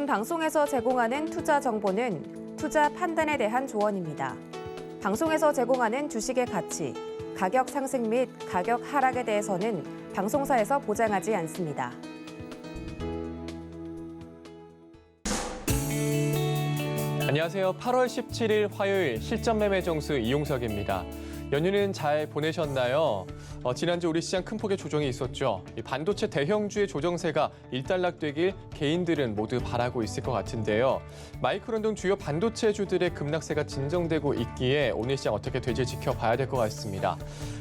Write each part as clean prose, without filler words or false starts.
본 방송에서 제공하는 투자 정보는 투자 판단에 대한 조언입니다. 방송에서 제공하는 주식의 가치, 가격 상승 및 가격 하락에 대해서는 방송사에서 보장하지 않습니다. 안녕하세요. 8월 17일 화요일 실전 매매 정수 이용석입니다. 연휴는 잘 보내셨나요? 지난주 우리 시장 큰 폭의 조정이 있었죠. 이 반도체 대형주의 조정세가 일단락되길 개인들은 모두 바라고 있을 것 같은데요. 마이크론 등 주요 반도체주들의 급락세가 진정되고 있기에 오늘 시장 어떻게 될지 지켜봐야 될 것 같습니다.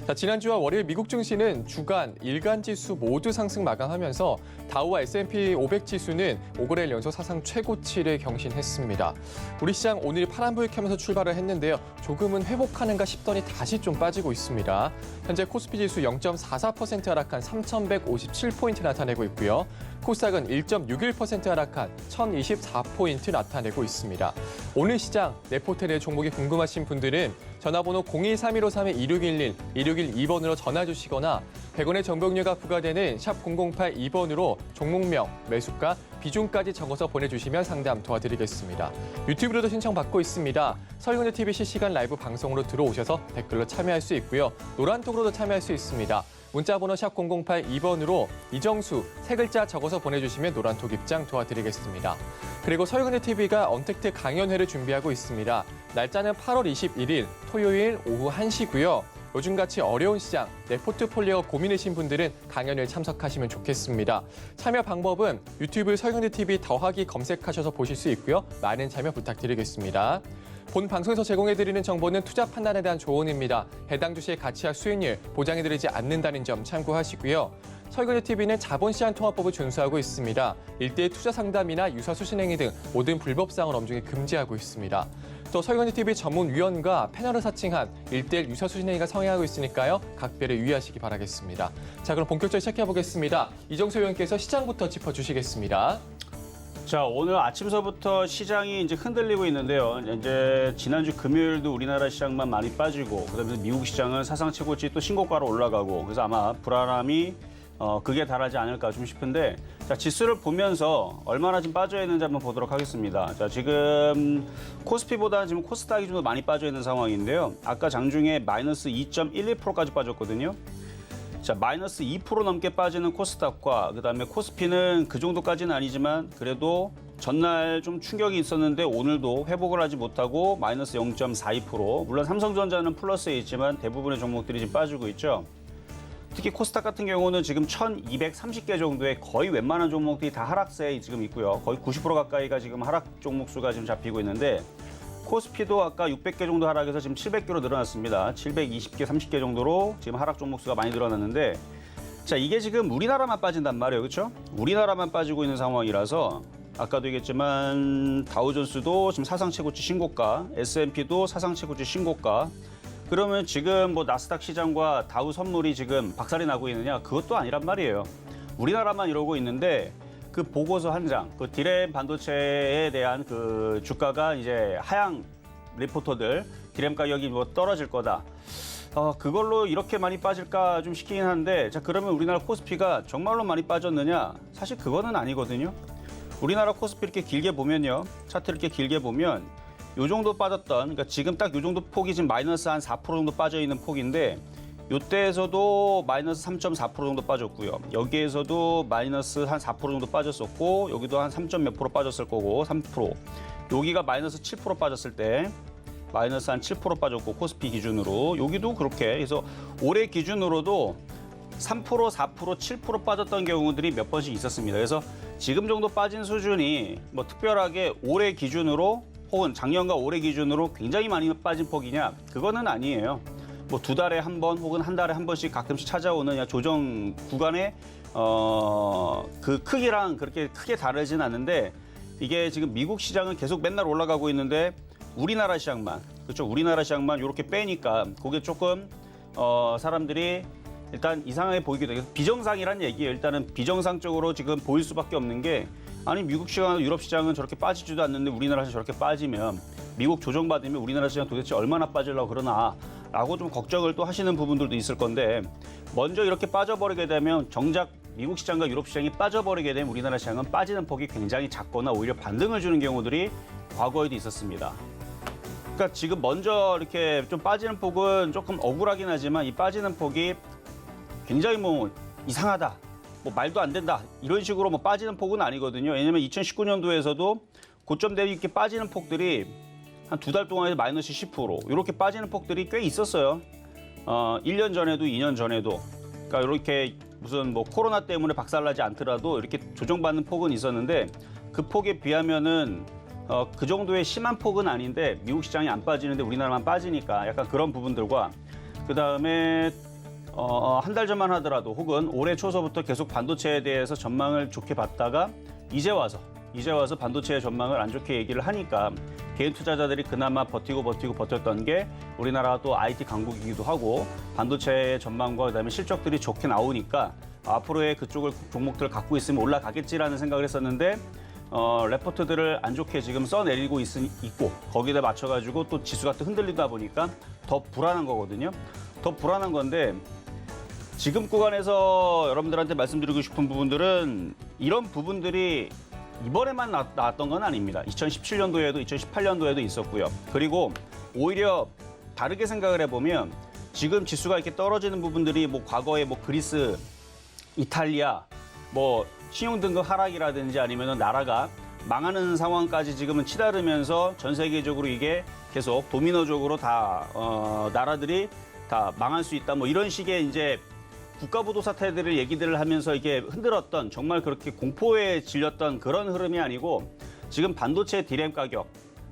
자, 지난주와 월요일 미국 증시는 주간, 일간 지수 모두 상승 마감하면서 다우와 S&P 500 지수는 5거래일 연속 사상 최고치를 경신했습니다. 우리 시장 오늘 파란불 켜면서 출발을 했는데요. 조금은 회복하는가 싶더니 다시 좀 빠지고 있습니다. 현재 코스피 지수 0.44% 하락한 3,157포인트 나타내고 있고요. 코스닥은 1.61% 하락한 1,024포인트 나타내고 있습니다. 오늘 시장 네포텔의 종목이 궁금하신 분들은 전화번호 023153-2611, 2612번으로 전화 주시거나 100원의 정보료가 부과되는 샵 0082번으로 종목명, 매수가, 비중까지 적어서 보내주시면 상담 도와드리겠습니다. 유튜브로도 신청받고 있습니다. 서울경제TV 실시간 라이브 방송으로 들어오셔서 댓글로 참여할 수 있고요. 노란톡으로도 참여할 수 있습니다. 문자번호 샵 0082번으로 이정수 세 글자 적어서 보내주시면 노란톡 입장 도와드리겠습니다. 그리고 서울경제TV가 언택트 강연회를 준비하고 있습니다. 날짜는 8월 21일 토요일 오후 1시고요. 요즘같이 어려운 시장, 내 포트폴리오가 고민이신 분들은 강연을 참석하시면 좋겠습니다. 참여 방법은 유튜브 서울경제TV 더하기 검색하셔서 보실 수 있고요. 많은 참여 부탁드리겠습니다. 본 방송에서 제공해드리는 정보는 투자 판단에 대한 조언입니다. 해당 주식의 가치와 수익률 보장해드리지 않는다는 점 참고하시고요. 서울경제TV는 자본시장통화법을 준수하고 있습니다. 일대일 투자 상담이나 유사수신행위 등 모든 불법사항을 엄중히 금지하고 있습니다. 또 서울경제TV 전문위원과 패널을 사칭한 일대일 유사수신행위가 성행하고 있으니까요. 각별히 유의하시기 바라겠습니다. 자, 그럼 본격적으로 시작해보겠습니다. 이정수 위원께서 시장부터 짚어주시겠습니다. 자, 오늘 아침서부터 시장이 이제 흔들리고 있는데요. 이제 지난주 금요일도 우리나라 시장만 많이 빠지고, 그다음에 미국 시장은 사상 최고치 또 신고가로 올라가고, 그래서 아마 불안함이 극에 달하지 않을까 좀 싶은데, 자, 지수를 보면서 얼마나 좀 빠져 있는지 한번 보도록 하겠습니다. 자, 지금 코스피보다 지금 코스닥이 좀 더 많이 빠져 있는 상황인데요. 아까 장중에 마이너스 2.12%까지 빠졌거든요. 자, 마이너스 2% 넘게 빠지는 코스닥과 그다음에 코스피는 그 정도까지는 아니지만 그래도 전날 좀 충격이 있었는데 오늘도 회복을 하지 못하고 마이너스 0.42%. 물론 삼성전자는 플러스에 있지만 대부분의 종목들이 지금 빠지고 있죠. 특히 코스닥 같은 경우는 지금 1,230개 정도의 거의 웬만한 종목들이 다 하락세에 지금 있고요. 거의 90% 가까이가 지금 하락 종목 수가 지금 잡히고 있는데 코스피도 아까 600개 정도 하락해서 지금 700개로 늘어났습니다. 720개, 30개 정도로 지금 하락 종목 수가 많이 늘어났는데, 자, 이게 지금 우리나라만 빠진단 말이에요. 그렇죠? 우리나라만 빠지고 있는 상황이라서 아까도 얘기했지만 다우존스도 지금 사상 최고치 신고가, S&P도 사상 최고치 신고가. 그러면 지금 뭐 나스닥 시장과 다우 선물이 지금 박살이 나고 있느냐? 그것도 아니란 말이에요. 우리나라만 이러고 있는데 그 보고서 한 장, 그 디램 반도체에 대한 그 주가가 이제 하향 리포터들, 디램 가격이 뭐 떨어질 거다. 그걸로 이렇게 많이 빠질까 좀 싶긴 한데, 자, 그러면 우리나라 코스피가 정말로 많이 빠졌느냐? 사실 그거는 아니거든요. 우리나라 코스피 이렇게 길게 보면요. 차트 이렇게 길게 보면 요 정도 빠졌던, 그러니까 지금 딱 요 정도 폭이 지금 마이너스 한 4% 정도 빠져 있는 폭인데, 요때에서도 마이너스 3.4% 정도 빠졌고요. 여기에서도 마이너스 한 4% 정도 빠졌었고, 여기도 한 3. 몇 % 빠졌을 거고, 3%. 여기가 마이너스 7% 빠졌을 때, 마이너스 한 7% 빠졌고, 코스피 기준으로. 여기도 그렇게. 그래서 올해 기준으로도 3%, 4%, 7% 빠졌던 경우들이 몇 번씩 있었습니다. 그래서 지금 정도 빠진 수준이 뭐 특별하게 올해 기준으로 혹은 작년과 올해 기준으로 굉장히 많이 빠진 폭이냐? 그거는 아니에요. 뭐 2달에 한 번 혹은 한 달에 한 번씩 가끔씩 찾아오는 조정 구간의 그 크기랑 그렇게 크게 다르진 않는데, 이게 지금 미국 시장은 계속 맨날 올라가고 있는데 우리나라 시장만, 그렇죠? 우리나라 시장만 이렇게 빼니까 그게 조금 사람들이 일단 이상하게 보이기도 해요. 비정상이란 얘기예요. 일단은 비정상적으로 지금 보일 수밖에 없는 게, 아니 미국 시장이나 유럽 시장은 저렇게 빠지지도 않는데 우리나라 시장 저렇게 빠지면 미국 조정받으면 우리나라 시장 도대체 얼마나 빠지려고 그러나 라고 좀 걱정을 또 하시는 부분들도 있을 건데, 먼저 이렇게 빠져버리게 되면 정작 미국 시장과 유럽 시장이 빠져버리게 되면 우리나라 시장은 빠지는 폭이 굉장히 작거나 오히려 반등을 주는 경우들이 과거에도 있었습니다. 그러니까 지금 먼저 이렇게 좀 빠지는 폭은 조금 억울하긴 하지만 이 빠지는 폭이 굉장히 뭐 이상하다, 뭐 말도 안 된다 이런 식으로 뭐 빠지는 폭은 아니거든요. 왜냐하면 2019년도에서도 고점 대비 이렇게 빠지는 폭들이 한 2달 동안에 마이너스 10% 이렇게 빠지는 폭들이 꽤 있었어요. 1년 전에도 2년 전에도. 그러니까 이렇게 무슨 뭐 코로나 때문에 박살나지 않더라도 이렇게 조정받는 폭은 있었는데 그 폭에 비하면은 그 정도의 심한 폭은 아닌데 미국 시장이 안 빠지는데 우리나라만 빠지니까 약간 그런 부분들과 그다음에 한 달 전만 하더라도 혹은 올해 초서부터 계속 반도체에 대해서 전망을 좋게 봤다가 이제 와서 반도체의 전망을 안 좋게 얘기를 하니까 개인 투자자들이 그나마 버텼던 게 우리나라가 또 IT 강국이기도 하고 반도체의 전망과 그다음에 실적들이 좋게 나오니까 앞으로의 그쪽을 종목들을 갖고 있으면 올라가겠지라는 생각을 했었는데 레포트들을 안 좋게 지금 써내리고 있고 거기다 맞춰가지고 또 지수가 또 흔들리다 보니까 더 불안한 거거든요. 더 불안한 건데 지금 구간에서 여러분들한테 말씀드리고 싶은 부분들은 이런 부분들이 이번에만 나왔던 건 아닙니다. 2017년도에도 2018년도에도 있었고요. 그리고 오히려 다르게 생각을 해보면 지금 지수가 이렇게 떨어지는 부분들이 뭐 과거에 뭐 그리스, 이탈리아, 뭐 신용등급 하락이라든지 아니면은 나라가 망하는 상황까지 지금은 치달으면서 전 세계적으로 이게 계속 도미노적으로 다 나라들이 다 망할 수 있다. 뭐 이런 식의 이제 국가부도 사태들을 얘기들을 하면서 이게 흔들었던 정말 그렇게 공포에 질렸던 그런 흐름이 아니고 지금 반도체 디램 가격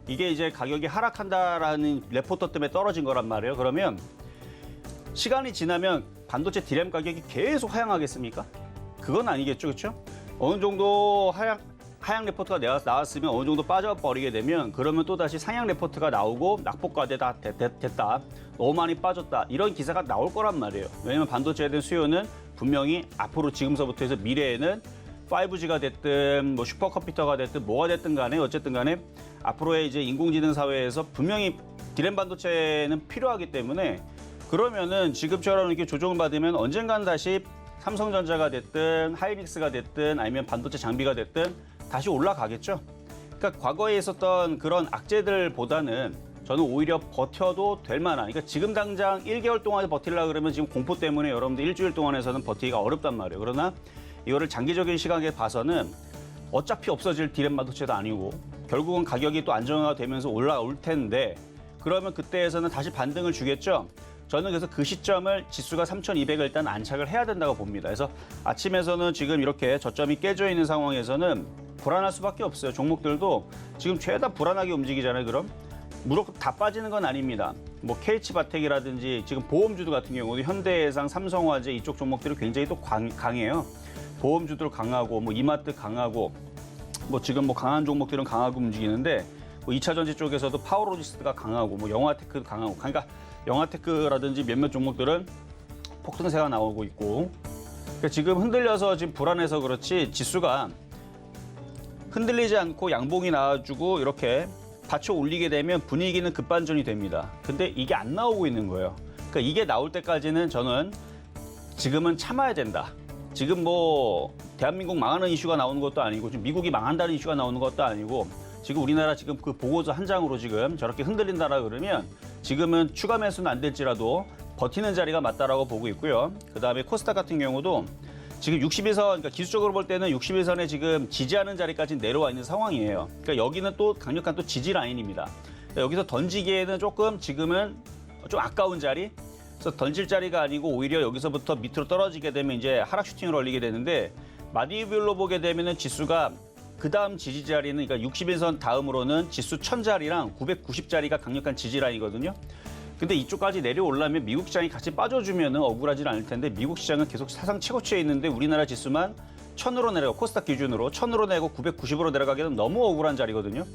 이게 이제 가격이 하락한다라는 레포터 때문에 떨어진 거란 말이에요. 그러면 시간이 지나면 반도체 디램 가격이 계속 하향하겠습니까? 그건 아니겠죠, 그렇죠? 어느 정도 하향 레포트가 나왔으면 어느 정도 빠져버리게 되면 그러면 또 다시 상향 레포트가 나오고 낙폭과대다 됐다. 너무 많이 빠졌다. 이런 기사가 나올 거란 말이에요. 왜냐하면 반도체에 대한 수요는 분명히 앞으로 지금서부터 해서 미래에는 5G가 됐든 뭐 슈퍼컴퓨터가 됐든 뭐가 됐든 간에 어쨌든 간에 앞으로의 이제 인공지능 사회에서 분명히 디램 반도체는 필요하기 때문에 그러면은 지금처럼 이렇게 조정을 받으면 언젠간 다시 삼성전자가 됐든 하이닉스가 됐든 아니면 반도체 장비가 됐든 다시 올라가겠죠. 그러니까 과거에 있었던 그런 악재들보다는 저는 오히려 버텨도 될 만한, 그러니까 지금 당장 1개월 동안 버티려고 그러면 지금 공포 때문에 여러분들 일주일 동안에서는 버티기가 어렵단 말이에요. 그러나 이거를 장기적인 시각에 봐서는 어차피 없어질 디램 반도체도 아니고 결국은 가격이 또 안정화가 되면서 올라올 텐데 그러면 그때에서는 다시 반등을 주겠죠. 저는 그래서 그 시점을 지수가 3,200을 일단 안착을 해야 된다고 봅니다. 그래서 아침에서는 지금 이렇게 저점이 깨져 있는 상황에서는 불안할 수밖에 없어요. 종목들도 지금 죄다 불안하게 움직이잖아요. 그럼 무조건 다 빠지는 건 아닙니다. 뭐 KH바텍이라든지 지금 보험주들 같은 경우도 현대해상, 삼성화재 이쪽 종목들이 굉장히 또 강해요. 보험주들 강하고 뭐 이마트 강하고 뭐 지금 뭐 강한 종목들은 강하고 움직이는데 뭐 2차 전지 쪽에서도 파워로지스트가 강하고 뭐 영화테크도 강하고 그러니까 영화테크라든지 몇몇 종목들은 폭등세가 나오고 있고 그러니까 지금 흔들려서 지금 불안해서 그렇지 지수가 흔들리지 않고 양봉이 나와주고 이렇게 받쳐 올리게 되면 분위기는 급반전이 됩니다. 근데 이게 안 나오고 있는 거예요. 그러니까 이게 나올 때까지는 저는 지금은 참아야 된다. 지금 뭐 대한민국 망하는 이슈가 나오는 것도 아니고 지금 미국이 망한다는 이슈가 나오는 것도 아니고 지금 우리나라 지금 그 보고서 한 장으로 지금 저렇게 흔들린다라 그러면 지금은 추가 매수는 안 될지라도 버티는 자리가 맞다라고 보고 있고요. 그다음에 코스닥 같은 경우도 지금 61선, 그러니까 기술적으로 볼 때는 61선에 지금 지지하는 자리까지 내려와 있는 상황이에요. 그러니까 여기는 또 강력한 또 지지 라인입니다. 그러니까 여기서 던지기에는 조금 지금은 좀 아까운 자리. 그래서 던질 자리가 아니고 오히려 여기서부터 밑으로 떨어지게 되면 이제 하락 슈팅을 올리게 되는데 마디뷰별로 보게 되면은 지수가 그 다음 지지 자리는 그러니까 61선 다음으로는 지수 1000자리랑 990자리가 강력한 지지 라인이거든요. 근데 이쪽까지 내려오려면 미국 시장이 같이 빠져주면 억울하진 않을 텐데 미국 시장은 계속 사상 최고치에 있는데 우리나라 지수만 1000으로 내려가고 코스닥 기준으로 1000으로 내고 990으로 내려가기는 너무 억울한 자리거든요.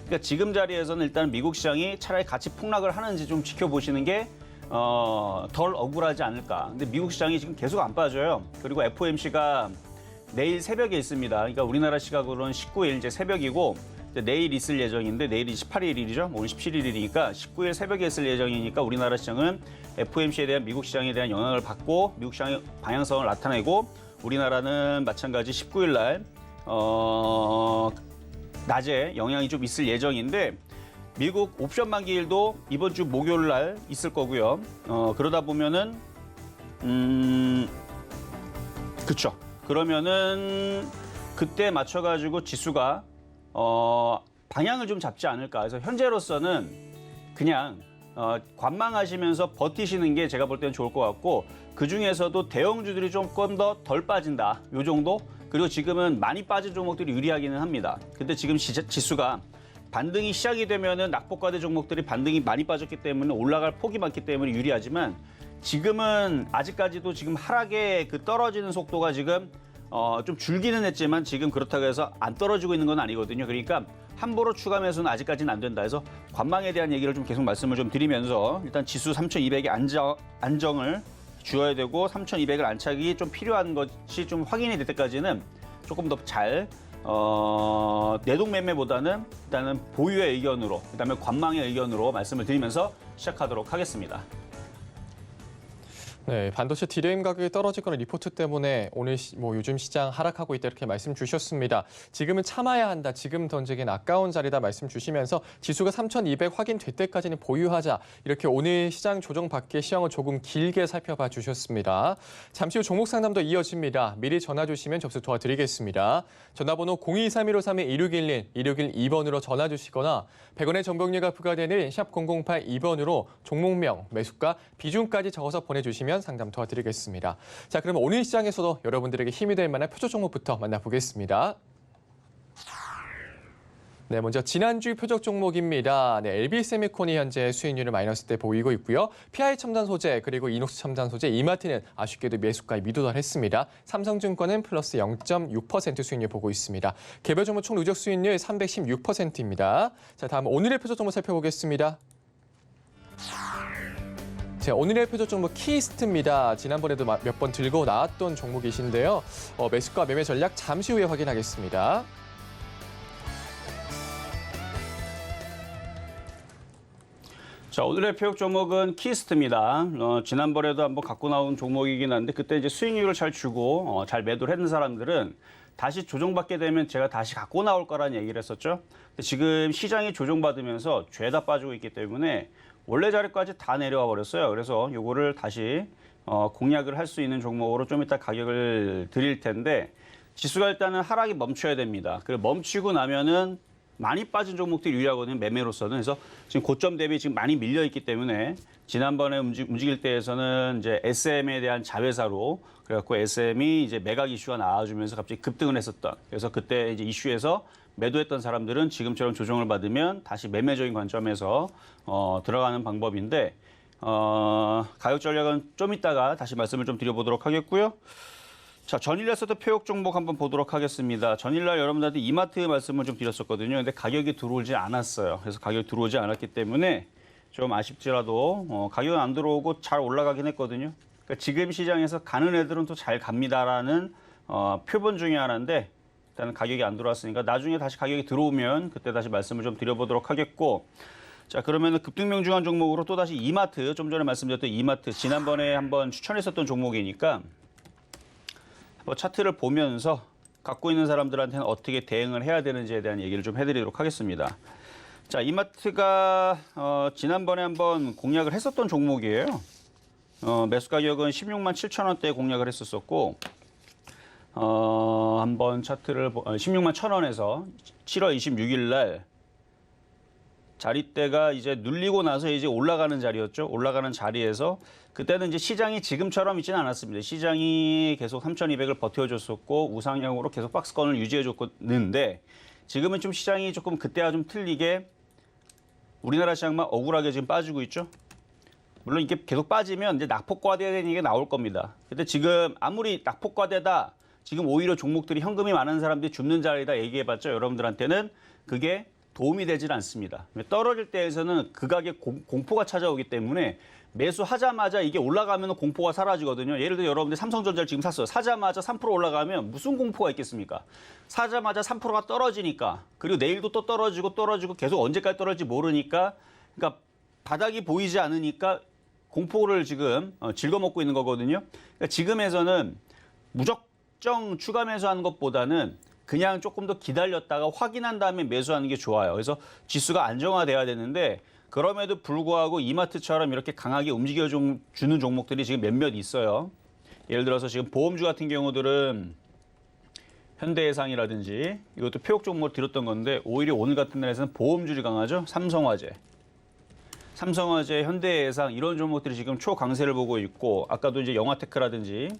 그러니까 지금 자리에서는 일단 미국 시장이 차라리 같이 폭락을 하는지 좀 지켜보시는 게 덜 억울하지 않을까. 근데 미국 시장이 지금 계속 안 빠져요. 그리고 FOMC가 내일 새벽에 있습니다. 그러니까 우리나라 시각으로는 19일 이제 새벽이고 내일 있을 예정인데 내일이 18일이죠. 오늘 17일이니까 19일 새벽에 있을 예정이니까 우리나라 시장은 FOMC에 대한 미국 시장에 대한 영향을 받고 미국 시장의 방향성을 나타내고 우리나라는 마찬가지 19일 날 낮에 영향이 좀 있을 예정인데 미국 옵션 만기일도 이번 주 목요일 날 있을 거고요. 그러다 보면은 그렇죠. 그러면은 그때 맞춰가지고 지수가 방향을 좀 잡지 않을까. 그래서 현재로서는 그냥 관망하시면서 버티시는 게 제가 볼 때는 좋을 것 같고 그 중에서도 대형주들이 조금 더 덜 빠진다. 요 정도. 그리고 지금은 많이 빠진 종목들이 유리하기는 합니다. 근데 지금 지수가 반등이 시작이 되면은 낙폭과대 종목들이 반등이 많이 빠졌기 때문에 올라갈 폭이 많기 때문에 유리하지만 지금은 아직까지도 지금 하락의 그 떨어지는 속도가 지금 좀 줄기는 했지만 지금 그렇다고 해서 안 떨어지고 있는 건 아니거든요. 그러니까 함부로 추가 매수는 아직까지는 안 된다 해서 관망에 대한 얘기를 좀 계속 말씀을 좀 드리면서 일단 지수 3,200에 안정을 주어야 되고 3,200을 안착이 좀 필요한 것이 좀 확인이 될 때까지는 조금 더 잘 내동 매매보다는 일단은 보유의 의견으로 그다음에 관망의 의견으로 말씀을 드리면서 시작하도록 하겠습니다. 네, 반도체 DRAM 가격이 떨어지거나 리포트 때문에 오늘 요즘 시장 하락하고 있다 이렇게 말씀 주셨습니다. 지금은 참아야 한다. 지금 던지긴 아까운 자리다 말씀 주시면서 지수가 3,200 확인될 때까지는 보유하자. 이렇게 오늘 시장 조정 밖의 시황을 조금 길게 살펴봐 주셨습니다. 잠시 후 종목 상담도 이어집니다. 미리 전화 주시면 접수 도와드리겠습니다. 전화번호 023-1531-2611, 2612번으로 전화 주시거나 100원의 정보료가 부과되는 샵 0082번으로 종목명, 매수가, 비중까지 적어서 보내주시면 상담 도와드리겠습니다. 자, 그럼 오늘 시장에서도 여러분들에게 힘이 될 만한 표적 종목부터 만나보겠습니다. 네, 먼저 지난주 표적 종목입니다. 네, LB세미콘이 현재 수익률을 마이너스대 보이고 있고요. PI 첨단 소재 그리고 이녹스 첨단 소재 이마트는 아쉽게도 매수가에 미도달했습니다. 삼성증권은 플러스 0.6% 수익률 보고 있습니다. 개별 종목 총 누적 수익률 316%입니다. 자, 다음 오늘의 표적 종목 살펴보겠습니다. 자, 오늘의 표적 종목 키스트입니다. 지난번에도 몇 번 들고 나왔던 종목이신데요. 매수가 매매 전략 잠시 후에 확인하겠습니다. 자, 오늘의 표적 종목은 키스트입니다. 지난번에도 한번 갖고 나온 종목이긴 한데 그때 이제 수익률을 잘 주고 잘 매도를 했는 사람들은 다시 조정받게 되면 제가 다시 갖고 나올 거라는 얘기를 했었죠. 근데 지금 시장이 조정받으면서 죄다 빠지고 있기 때문에 원래 자리까지 다 내려와 버렸어요. 그래서 요거를 다시 공략을 할 수 있는 종목으로 좀 이따 가격을 드릴 텐데 지수가 일단은 하락이 멈춰야 됩니다. 그리고 멈추고 나면은 많이 빠진 종목들이 유리하거든요. 매매로서는. 그래서 지금 고점 대비 지금 많이 밀려 있기 때문에 지난번에 움직일 때에서는 이제 SM에 대한 자회사로 그래갖고 SM이 이제 매각 이슈가 나와주면서 갑자기 급등을 했었던. 그래서 그때 이제 이슈에서 매도했던 사람들은 지금처럼 조정을 받으면 다시 매매적인 관점에서 들어가는 방법인데 가격 전략은 좀 이따가 다시 말씀을 좀 드려보도록 하겠고요. 자, 전일날서도 표적 종목 한번 보도록 하겠습니다. 전일날 여러분들한테 이마트 말씀을 좀 드렸었거든요. 근데 가격이 들어오지 않았어요. 그래서 가격이 들어오지 않았기 때문에 좀 아쉽지라도 가격은 안 들어오고 잘 올라가긴 했거든요. 그러니까 지금 시장에서 가는 애들은 또 잘 갑니다라는 표본 중에 하나인데 일단은 가격이 안 들어왔으니까 나중에 다시 가격이 들어오면 그때 다시 말씀을 좀 드려보도록 하겠고 자, 그러면은 급등명중한 종목으로 또 다시 이마트 좀 전에 말씀드렸던 이마트 지난번에 한번 추천했었던 종목이니까 차트를 보면서 갖고 있는 사람들한테는 어떻게 대응을 해야 되는지에 대한 얘기를 좀 해드리도록 하겠습니다. 자, 이마트가 지난번에 한번 공략을 했었던 종목이에요. 매수 가격은 16만 7천 원대에 공략을 했었었고 한번 차트를 16만 1천 원에서 7월 26일 날 자리대가 이제 눌리고 나서 이제 올라가는 자리였죠. 올라가는 자리에서 그때는 이제 시장이 지금처럼 있지는 않았습니다. 시장이 계속 3,200을 버텨줬었고 우상향으로 계속 박스권을 유지해줬는데 지금은 좀 시장이 조금 그때와 좀 틀리게 우리나라 시장만 억울하게 지금 빠지고 있죠. 물론 이게 계속 빠지면 이제 낙폭과대된 얘기가 나올 겁니다. 근데 지금 아무리 낙폭과대다 지금 오히려 종목들이 현금이 많은 사람들이 줍는 자리다 얘기해봤죠. 여러분들한테는 그게 도움이 되질 않습니다. 떨어질 때에서는 극악의 공포가 찾아오기 때문에 매수하자마자 이게 올라가면 공포가 사라지거든요. 예를 들어 여러분들 삼성전자를 지금 샀어요. 사자마자 3% 올라가면 무슨 공포가 있겠습니까? 사자마자 3%가 떨어지니까, 그리고 내일도 또 떨어지고 계속 언제까지 떨어질지 모르니까, 그러니까 바닥이 보이지 않으니까 공포를 지금 짊어먹고 있는 거거든요. 그러니까 지금에서는 무작정 추가 매수하는 것보다는 그냥 조금 더 기다렸다가 확인한 다음에 매수하는 게 좋아요. 그래서 지수가 안정화돼야 되는데, 그럼에도 불구하고 이마트처럼 이렇게 강하게 움직여주는 종목들이 지금 몇몇 있어요. 예를 들어서 지금 보험주 같은 경우들은 현대해상이라든지, 이것도 표역 종목을 드렸던 건데 오히려 오늘 같은 날에서는 보험주를 강하죠. 삼성화재, 현대해상 이런 종목들이 지금 초강세를 보고 있고, 아까도 이제 영화테크라든지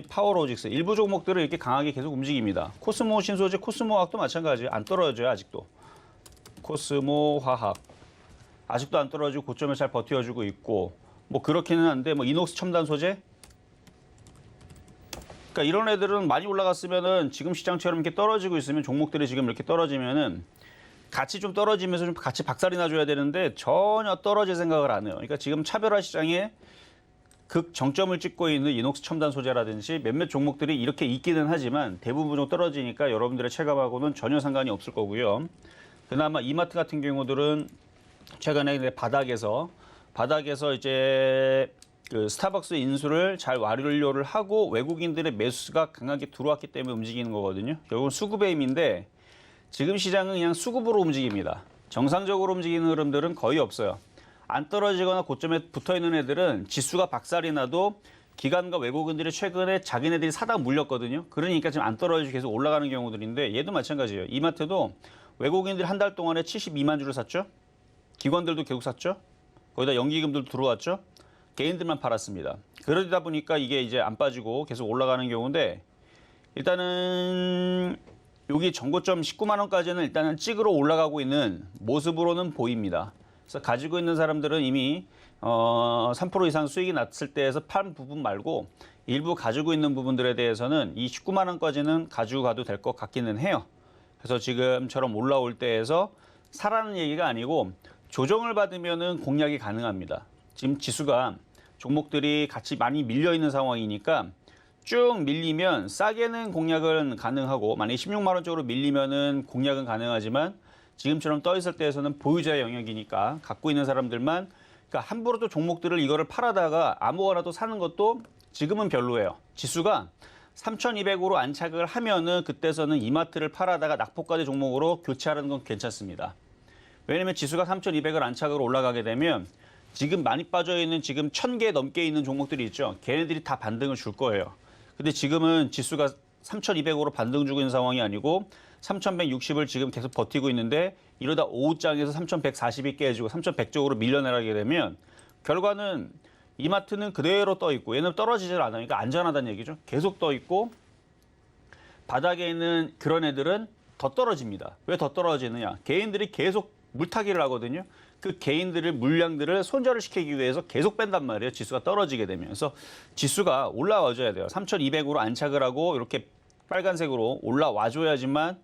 파워로직스 일부 종목들은 이렇게 강하게 계속 움직입니다. 코스모 신소재, 코스모화학도 마찬가지예요. 안 떨어져요, 아직도. 코스모 화학 아직도 안 떨어지고 고점을 잘 버텨주고 있고, 뭐 그렇기는 한데, 뭐 이녹스 첨단 소재, 그러니까 이런 애들은 많이 올라갔으면은 지금 시장처럼 이렇게 떨어지고 있으면, 종목들이 지금 이렇게 떨어지면은 같이 좀 떨어지면서 좀 같이 박살이 나줘야 되는데 전혀 떨어질 생각을 안 해요. 그러니까 지금 차별화 시장에 극 정점을 찍고 있는 이녹스 첨단 소재라든지 몇몇 종목들이 이렇게 있기는 하지만 대부분 좀 떨어지니까 여러분들의 체감하고는 전혀 상관이 없을 거고요. 그나마 이마트 같은 경우들은 최근에 바닥에서 이제 그 스타벅스 인수를 잘 완료를 하고 외국인들의 매수가 강하게 들어왔기 때문에 움직이는 거거든요. 결국은 수급의 힘인데, 지금 시장은 그냥 수급으로 움직입니다. 정상적으로 움직이는 흐름들은 거의 없어요. 안 떨어지거나 고점에 붙어 있는 애들은 지수가 박살이 나도 기관과 외국인들이 최근에 자기네들이 사다 물렸거든요. 그러니까 지금 안 떨어지고 계속 올라가는 경우들인데, 얘도 마찬가지예요. 이마트도 외국인들이 한 달 동안에 72만 주를 샀죠. 기관들도 계속 샀죠. 거기다 연기금들도 들어왔죠. 개인들만 팔았습니다. 그러다 보니까 이게 이제 안 빠지고 계속 올라가는 경우인데, 일단은 여기 전고점 19만 원까지는 일단은 찍으러 올라가고 있는 모습으로는 보입니다. 그래서 가지고 있는 사람들은 이미 3% 이상 수익이 났을 때에서 판 부분 말고 일부 가지고 있는 부분들에 대해서는 이 19만 원까지는 가지고 가도 될 것 같기는 해요. 그래서 지금처럼 올라올 때에서 사라는 얘기가 아니고 조정을 받으면은 공략이 가능합니다. 지금 지수가 종목들이 같이 많이 밀려 있는 상황이니까 쭉 밀리면 싸게는 공략은 가능하고, 만약에 16만 원 쪽으로 밀리면은 공략은 가능하지만 지금처럼 떠 있을 때에서는 보유자의 영역이니까 갖고 있는 사람들만, 그러니까 함부로 또 종목들을 이거를 팔아다가 아무거나 또 사는 것도 지금은 별로예요. 지수가 3,200으로 안착을 하면은 그때서는 이마트를 팔아다가 낙폭과대 종목으로 교체하는 건 괜찮습니다. 왜냐면 지수가 3,200을 안착으로 올라가게 되면 지금 많이 빠져있는 지금 1,000개 넘게 있는 종목들이 있죠. 걔네들이 다 반등을 줄 거예요. 근데 지금은 지수가 3,200으로 반등 주고 있는 상황이 아니고 3,160을 지금 계속 버티고 있는데, 이러다 오후장에서 3,140이 깨지고 3,100 쪽으로 밀려나가게 되면 결과는 이마트는 그대로 떠 있고, 얘는 떨어지질 않아요. 그러니까 안전하다는 얘기죠. 계속 떠 있고, 바닥에 있는 그런 애들은 더 떨어집니다. 왜 더 떨어지느냐? 개인들이 계속 물타기를 하거든요. 그 개인들의 물량들을 손절을 시키기 위해서 계속 뺀단 말이에요. 지수가 떨어지게 되면. 그래서 지수가 올라와줘야 돼요. 3,200으로 안착을 하고 이렇게 빨간색으로 올라와줘야지만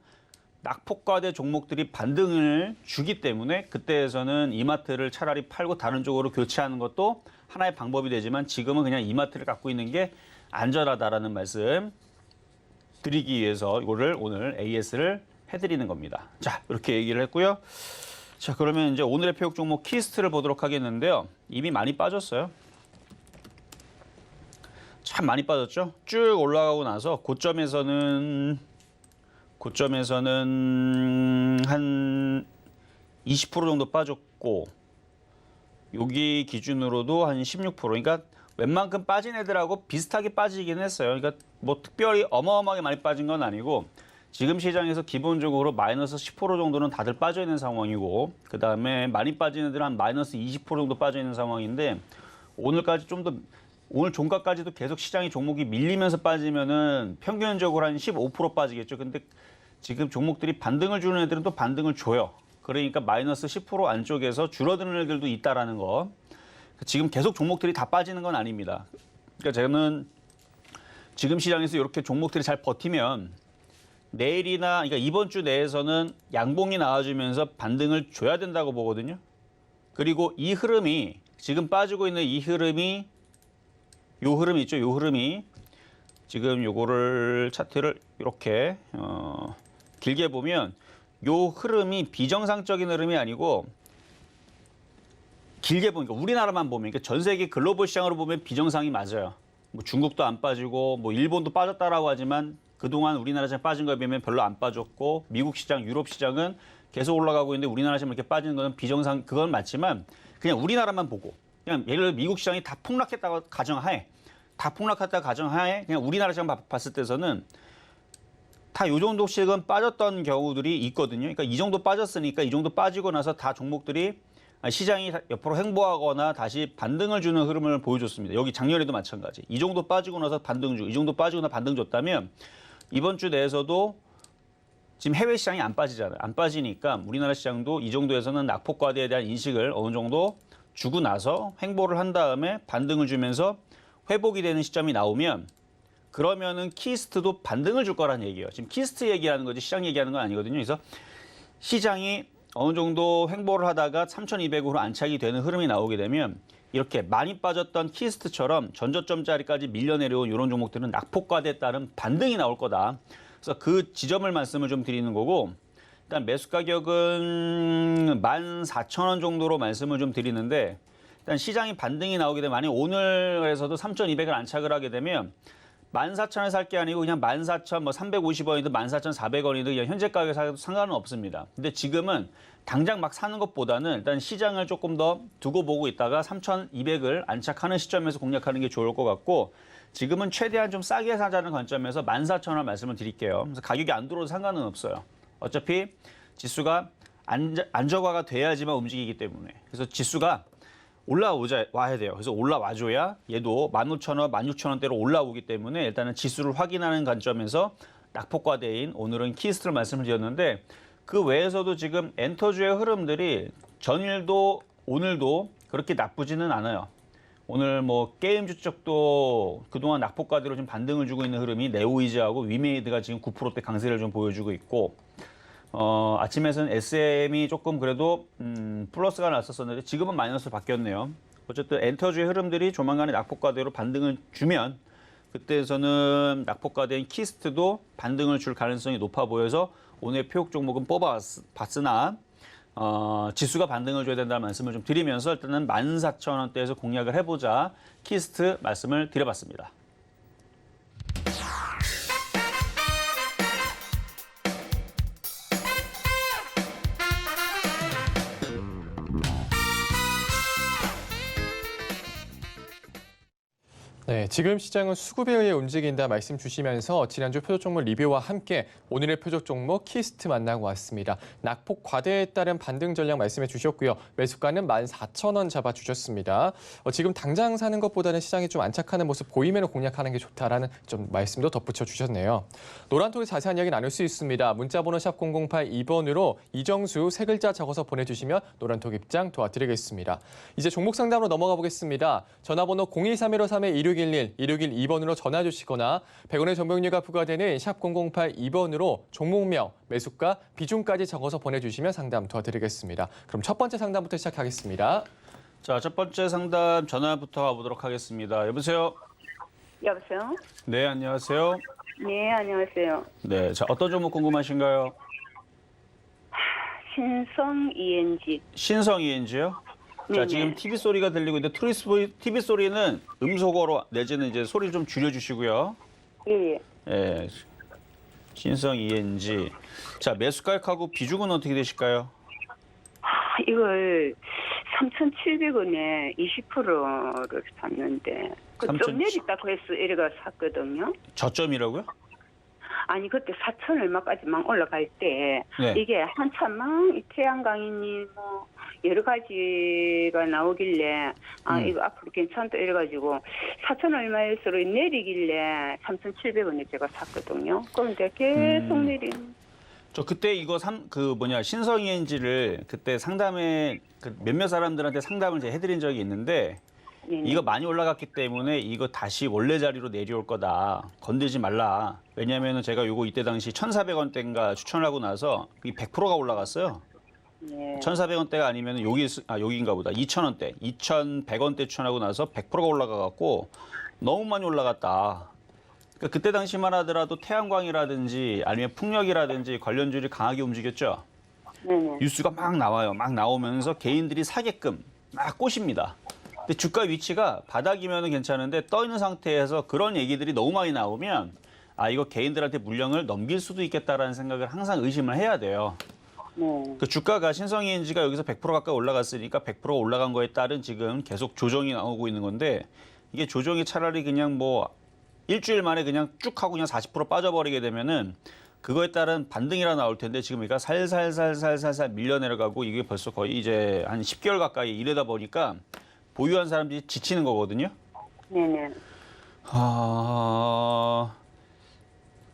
낙폭과대 종목들이 반등을 주기 때문에, 그때에서는 이마트를 차라리 팔고 다른 쪽으로 교체하는 것도 하나의 방법이 되지만, 지금은 그냥 이마트를 갖고 있는 게 안전하다라는 말씀 드리기 위해서 이거를 오늘 AS를 해드리는 겁니다. 자, 이렇게 얘기를 했고요. 자, 그러면 이제 오늘의 표역 종목 키스트를 보도록 하겠는데요. 이미 많이 빠졌어요. 참 많이 빠졌죠. 쭉 올라가고 나서 고점에서는 한 20% 정도 빠졌고, 여기 기준으로도 한 16%. 그러니까 웬만큼 빠진 애들하고 비슷하게 빠지긴 했어요. 그러니까 뭐 특별히 어마어마하게 많이 빠진 건 아니고, 지금 시장에서 기본적으로 마이너스 10% 정도는 다들 빠져 있는 상황이고, 그 다음에 많이 빠진 애들은 한 마이너스 20% 정도 빠져 있는 상황인데, 오늘까지 오늘 종가까지도 계속 시장이 종목이 밀리면서 빠지면은 평균적으로 한 15% 빠지겠죠. 근데 지금 종목들이 반등을 주는 애들은 또 반등을 줘요. 그러니까 마이너스 10% 안쪽에서 줄어드는 애들도 있다라는 거. 지금 계속 종목들이 다 빠지는 건 아닙니다. 그러니까 저는 지금 시장에서 이렇게 종목들이 잘 버티면 내일이나, 그러니까 이번 주 내에서는 양봉이 나와주면서 반등을 줘야 된다고 보거든요. 그리고 이 흐름이 지금 빠지고 있는 이 흐름이 요 흐름 있죠? 요 흐름이 지금 요거를 차트를 이렇게 길게 보면 요 흐름이 비정상적인 흐름이 아니고 길게 보니까 우리나라만 보면 그러니까 전 세계 글로벌 시장으로 보면 비정상이 맞아요. 뭐 중국도 안 빠지고 뭐 일본도 빠졌다라고 하지만 그동안 우리나라 시장 빠진 거에 비하면 별로 안 빠졌고 미국 시장, 유럽 시장은 계속 올라가고 있는데 우리나라 시장 이렇게 빠지는 거는 비정상 그건 맞지만 그냥 우리나라만 보고 그냥 예를 들어 미국 시장이 다 폭락했다고 가정하에 그냥 우리나라 시장 봤을 때서는 다 요 정도씩은 빠졌던 경우들이 있거든요. 그러니까 이 정도 빠졌으니까 이 정도 빠지고 나서 다 종목들이 시장이 옆으로 횡보하거나 다시 반등을 주는 흐름을 보여줬습니다. 여기 작년에도 마찬가지. 이 정도 빠지고 나서 반등 주고 이 정도 빠지고 나서 반등 줬다면 이번 주 내에서도 지금 해외 시장이 안 빠지잖아요. 안 빠지니까 우리나라 시장도 이 정도에서는 낙폭과대에 대한 인식을 어느 정도 주고 나서 횡보를 한 다음에 반등을 주면서 회복이 되는 시점이 나오면 그러면은 키스트도 반등을 줄 거라는 얘기예요. 지금 키스트 얘기하는 거지 시장 얘기하는 건 아니거든요. 그래서 시장이 어느 정도 횡보를 하다가 3,200으로 안착이 되는 흐름이 나오게 되면 이렇게 많이 빠졌던 키스트처럼 전저점짜리까지 밀려내려온 이런 종목들은 낙폭과대에 따른 반등이 나올 거다. 그래서 그 지점을 말씀을 좀 드리는 거고 일단 매수 가격은 14,000원 정도로 말씀을 좀 드리는데 일단 시장이 반등이 나오게 되면 만약 오늘에서도 3,200을 안착을 하게 되면 14,000원 살 게 아니고 그냥 14,350원이든 14,400원이든 그냥 현재 가격에 사도 상관은 없습니다. 근데 지금은 당장 막 사는 것보다는 일단 시장을 조금 더 두고 보고 있다가 3,200을 안착하는 시점에서 공략하는 게 좋을 것 같고 지금은 최대한 좀 싸게 사자는 관점에서 14,000원 말씀을 드릴게요. 그래서 가격이 안 들어도 상관은 없어요. 어차피 지수가 안정화가 돼야지만 움직이기 때문에. 그래서 지수가 와야 돼요. 그래서 올라와줘야 얘도 15,000원, 16,000원대로 올라오기 때문에 일단은 지수를 확인하는 관점에서 낙폭과대인 오늘은 키스트를 말씀을 드렸는데 그 외에서도 지금 엔터주의 흐름들이 전일도 오늘도 그렇게 나쁘지는 않아요. 오늘 뭐 게임주 쪽도 그동안 낙폭과대로 좀 반등을 주고 있는 흐름이 네오이즈하고 위메이드가 지금 9%대 강세를 좀 보여주고 있고 아침에서는 SM이 조금 그래도 플러스가 났었었는데 지금은 마이너스로 바뀌었네요. 어쨌든 엔터주의 흐름들이 조만간에 낙폭과대로 반등을 주면 그때에서는 낙폭과대인 키스트도 반등을 줄 가능성이 높아 보여서 오늘 표적 종목은 뽑아봤으나 지수가 반등을 줘야 된다는 말씀을 좀 드리면서 일단은 14,000원대에서 공략을 해보자 키스트 말씀을 드려봤습니다. 네, 지금 시장은 수급에 의해 움직인다 말씀 주시면서 지난주 표적 종목 리뷰와 함께 오늘의 표적 종목 키스트 만나고 왔습니다. 낙폭 과대에 따른 반등 전략 말씀해 주셨고요. 매수가는 14,000원 잡아주셨습니다. 지금 당장 사는 것보다는 시장이 좀 안착하는 모습 보이면 공략하는 게 좋다라는 좀 말씀도 덧붙여 주셨네요. 노란톡에 자세한 이야기 나눌 수 있습니다. 문자번호 샵 0082번으로 이정수 세 글자 적어서 보내주시면 노란톡 입장 도와드리겠습니다. 이제 종목 상담으로 넘어가 보겠습니다. 전화번호 02315316111 1612번으로 전화 주시거나 100원의 정보용료가 부과되는 샵 0082번으로 종목명, 매수가, 비중까지 적어서 보내주시면 상담 도와드리겠습니다. 그럼 첫 번째 상담부터 시작하겠습니다. 자, 첫 번째 상담 전화부터 가보도록 하겠습니다. 여보세요? 여보세요? 네, 안녕하세요. 네, 안녕하세요. 네, 자, 어떤 종목 궁금하신가요? 신성 ENG. 신성 ENG요? 자, 네네. 지금 TV 소리가 들리고 있는데 TV 소리는 음소거로 내지는 이제 소리 좀 줄여주시고요. 예, 예. 예, 신성 ENG. 자, 매수가격하고 비중은 어떻게 되실까요? 이걸 3,700원에 20%를 샀는데 그 3,700. 좀 내리다고 해서 이래가 샀거든요. 저점이라고요? 아니 그때 4천 얼마까지 막 올라갈 때 네. 이게 한참 막 이 태양광이니 뭐 여러 가지가 나오길래 이거 앞으로 괜찮다 이래가지고 4천 얼마에서 내리길래 3,700원에 제가 샀거든요. 그런데 계속 내린. 저 그때 이거 신성 ENG를 그때 상담에 몇몇 사람들한테 상담을 제가 해드린 적이 있는데 네네. 이거 많이 올라갔기 때문에 이거 다시 원래 자리로 내려올 거다. 건들지 말라. 왜냐면은 제가 요거 이때 당시 1,400원대인가 추천하고 나서 이 100%가 올라갔어요. 예. 1,400원대가 아니면 여기인가 보다. 2,000원대, 2,100원대 추천하고 나서 100%가 올라가갖고 너무 많이 올라갔다. 그러니까 그때 당시만 하더라도 태양광이라든지 아니면 풍력이라든지 관련주들이 강하게 움직였죠. 네네. 뉴스가 막 나와요. 막 나오면서 개인들이 사게끔 막 꼬십니다. 근데 주가 위치가 바닥이면 괜찮은데 떠 있는 상태에서 그런 얘기들이 너무 많이 나오면 이거 개인들한테 물량을 넘길 수도 있겠다라는 생각을 항상 의심을 해야 돼요. 네. 그 주가가 신성인지가 여기서 100% 가까이 올라갔으니까 100%가 올라간 거에 따른 지금 계속 조정이 나오고 있는 건데 이게 조정이 차라리 그냥 뭐 일주일 만에 그냥 쭉 하고 그냥 40% 빠져버리게 되면은 그거에 따른 반등이라 나올 텐데 지금 우리가 살살살살살살 밀려 내려가고 이게 벌써 거의 이제 한 10개월 가까이 이러다 보니까 보유한 사람들이 지치는 거거든요. 네네.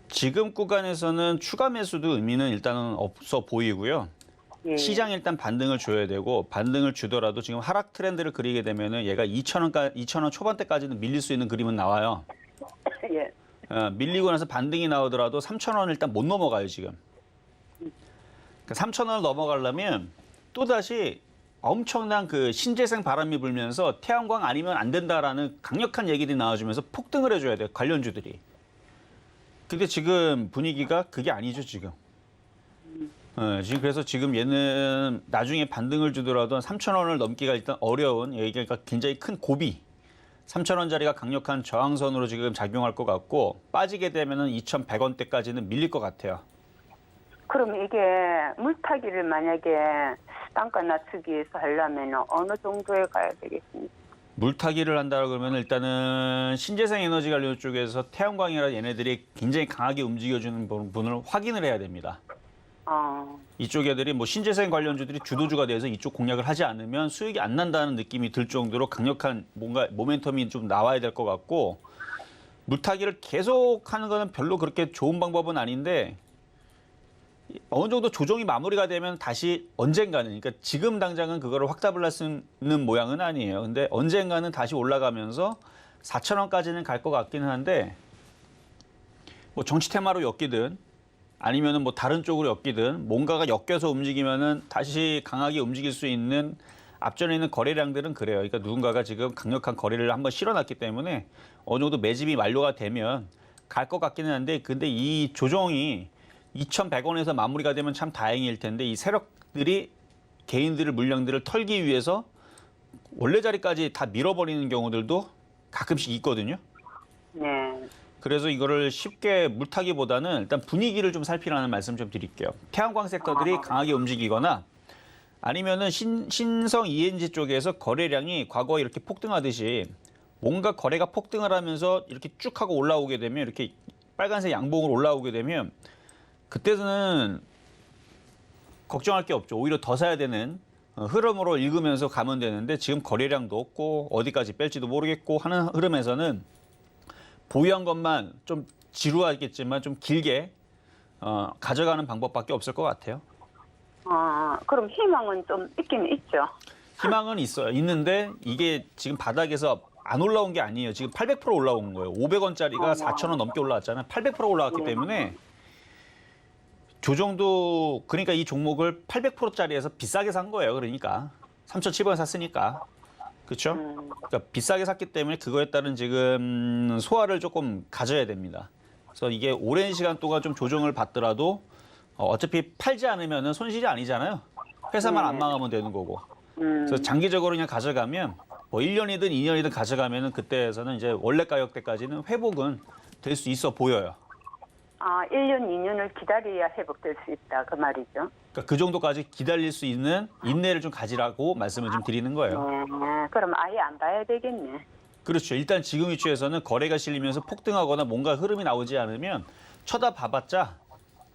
지금 구간에서는 추가 매수도 의미는 일단은 없어 보이고요. 예. 시장이 일단 반등을 줘야 되고 반등을 주더라도 지금 하락 트렌드를 그리게 되면은 얘가 2,000원 초반대까지는 밀릴 수 있는 그림은 나와요. 예. 밀리고 나서 반등이 나오더라도 3,000원을 일단 못 넘어가요, 지금. 그러니까 3,000원을 넘어가려면 또다시 엄청난 그 신재생 바람이 불면서 태양광 아니면 안 된다라는 강력한 얘기들이 나와주면서 폭등을 해줘야 돼요, 관련주들이. 근데 지금 분위기가 그게 아니죠, 지금. 지금 그래서 지금 얘는 나중에 반등을 주더라도 3,000원을 넘기가 일단 어려운, 얘기가 굉장히 큰 고비. 3,000원짜리가 강력한 저항선으로 지금 작용할 것 같고 빠지게 되면은 2,100원대까지는 밀릴 것 같아요. 그럼 이게 물타기를 만약에 단가 낮추기 위해서 하려면 어느 정도에 가야 되겠습니까? 물타기를 한다 그러면 일단은 신재생 에너지 관련 쪽에서 태양광이나 얘네들이 굉장히 강하게 움직여주는 부분을 확인을 해야 됩니다. 이쪽 애들이 뭐 신재생 관련주들이 주도주가 돼서 이쪽 공략을 하지 않으면 수익이 안 난다는 느낌이 들 정도로 강력한 뭔가 모멘텀이 좀 나와야 될 것 같고 물타기를 계속 하는 거는 별로 그렇게 좋은 방법은 아닌데 어느 정도 조정이 마무리가 되면 다시 언젠가는 그러니까 지금 당장은 그거를 확답을 할 수 있는 모양은 아니에요. 근데 언젠가는 다시 올라가면서 4,000원까지는 갈 것 같기는 한데 뭐 정치 테마로 엮이든 아니면은 뭐 다른 쪽으로 엮이든 뭔가가 엮여서 움직이면은 다시 강하게 움직일 수 있는 앞전에 있는 거래량들은 그래요. 그러니까 누군가가 지금 강력한 거래를 한번 실어놨기 때문에 어느 정도 매집이 완료가 되면 갈 것 같기는 한데 근데 이 조정이 2,100원에서 마무리가 되면 참 다행일 텐데 이 세력들이 개인들의 물량들을 털기 위해서 원래 자리까지 다 밀어버리는 경우들도 가끔씩 있거든요. 네. 그래서 이거를 쉽게 물타기보다는 일단 분위기를 좀 살피라는 말씀 좀 드릴게요. 태양광 섹터들이 강하게 움직이거나 아니면은 신성 ENG 쪽에서 거래량이 과거에 이렇게 폭등하듯이 뭔가 거래가 폭등을 하면서 이렇게 쭉 하고 올라오게 되면 이렇게 빨간색 양봉으로 올라오게 되면 그때는 걱정할 게 없죠. 오히려 더 사야 되는 흐름으로 읽으면서 가면 되는데 지금 거래량도 없고 어디까지 뺄지도 모르겠고 하는 흐름에서는 보유한 것만 좀 지루하겠지만 좀 길게 가져가는 방법밖에 없을 것 같아요. 그럼 희망은 좀 있긴 있죠. 희망은 있어요. 있는데 이게 지금 바닥에서 안 올라온 게 아니에요. 지금 800% 올라온 거예요. 500원짜리가 4,000원 넘게 올라왔잖아요. 800% 올라왔기 때문에 조정도 그러니까 이 종목을 800%짜리에서 비싸게 산 거예요. 그러니까 3,700원 샀으니까. 그렇죠? 그러니까 비싸게 샀기 때문에 그거에 따른 지금 소화를 조금 가져야 됩니다. 그래서 이게 오랜 시간 동안 좀 조정을 받더라도 어차피 팔지 않으면 손실이 아니잖아요. 회사만 안 망하면 되는 거고. 그래서 장기적으로 그냥 가져가면 뭐 1년이든 2년이든 가져가면은 그때에서는 이제 원래 가격대까지는 회복은 될 수 있어 보여요. 1년, 2년을 기다려야 회복될 수 있다. 그 말이죠. 그러니까 그 정도까지 기다릴 수 있는 인내를 좀 가지라고 말씀을 좀 드리는 거예요. 그럼 아예 안 봐야 되겠네. 그렇죠. 일단 지금 위치에서는 거래가 실리면서 폭등하거나 뭔가 흐름이 나오지 않으면 쳐다봐봤자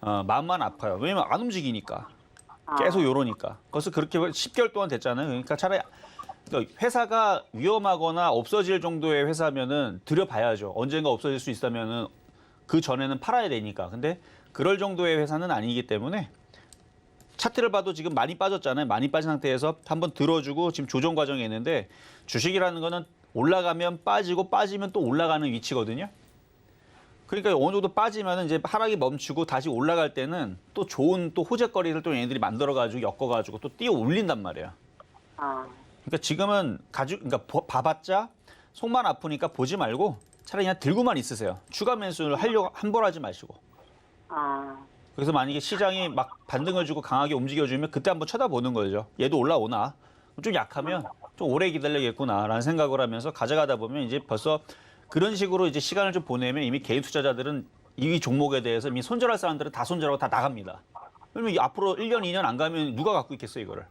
마음만 아파요. 왜냐면 안 움직이니까. 계속 요러니까. 벌써 그렇게 10개월 동안 됐잖아요. 그러니까 차라리 회사가 위험하거나 없어질 정도의 회사면은 들여봐야죠. 언젠가 없어질 수 있다면은 그 전에는 팔아야 되니까. 근데 그럴 정도의 회사는 아니기 때문에 차트를 봐도 지금 많이 빠졌잖아요. 많이 빠진 상태에서 한번 들어주고 지금 조정 과정에 있는데 주식이라는 거는 올라가면 빠지고 빠지면 또 올라가는 위치거든요. 그러니까 어느 정도 빠지면 이제 하락이 멈추고 다시 올라갈 때는 또 좋은 또 호재거리를 또 얘네들이 만들어가지고 엮어가지고 또 띄어 올린단 말이야. 아, 그러니까 지금은 그러니까 봐봤자 속만 아프니까 보지 말고 차라리 그냥 들고만 있으세요. 추가 매수를 하려고 함부로 하지 마시고. 아, 그래서 만약에 시장이 막 반등을 주고 강하게 움직여주면 그때 한번 쳐다보는 거죠. 얘도 올라오나? 좀 약하면 좀 오래 기다려야겠구나라는 생각을 하면서 가져가다 보면 이제 벌써 그런 식으로 이제 시간을 좀 보내면 이미 개인 투자자들은 이 종목에 대해서 이미 손절할 사람들은 다 손절하고 다 나갑니다. 그러면 앞으로 1년, 2년 안 가면 누가 갖고 있겠어요, 이거를.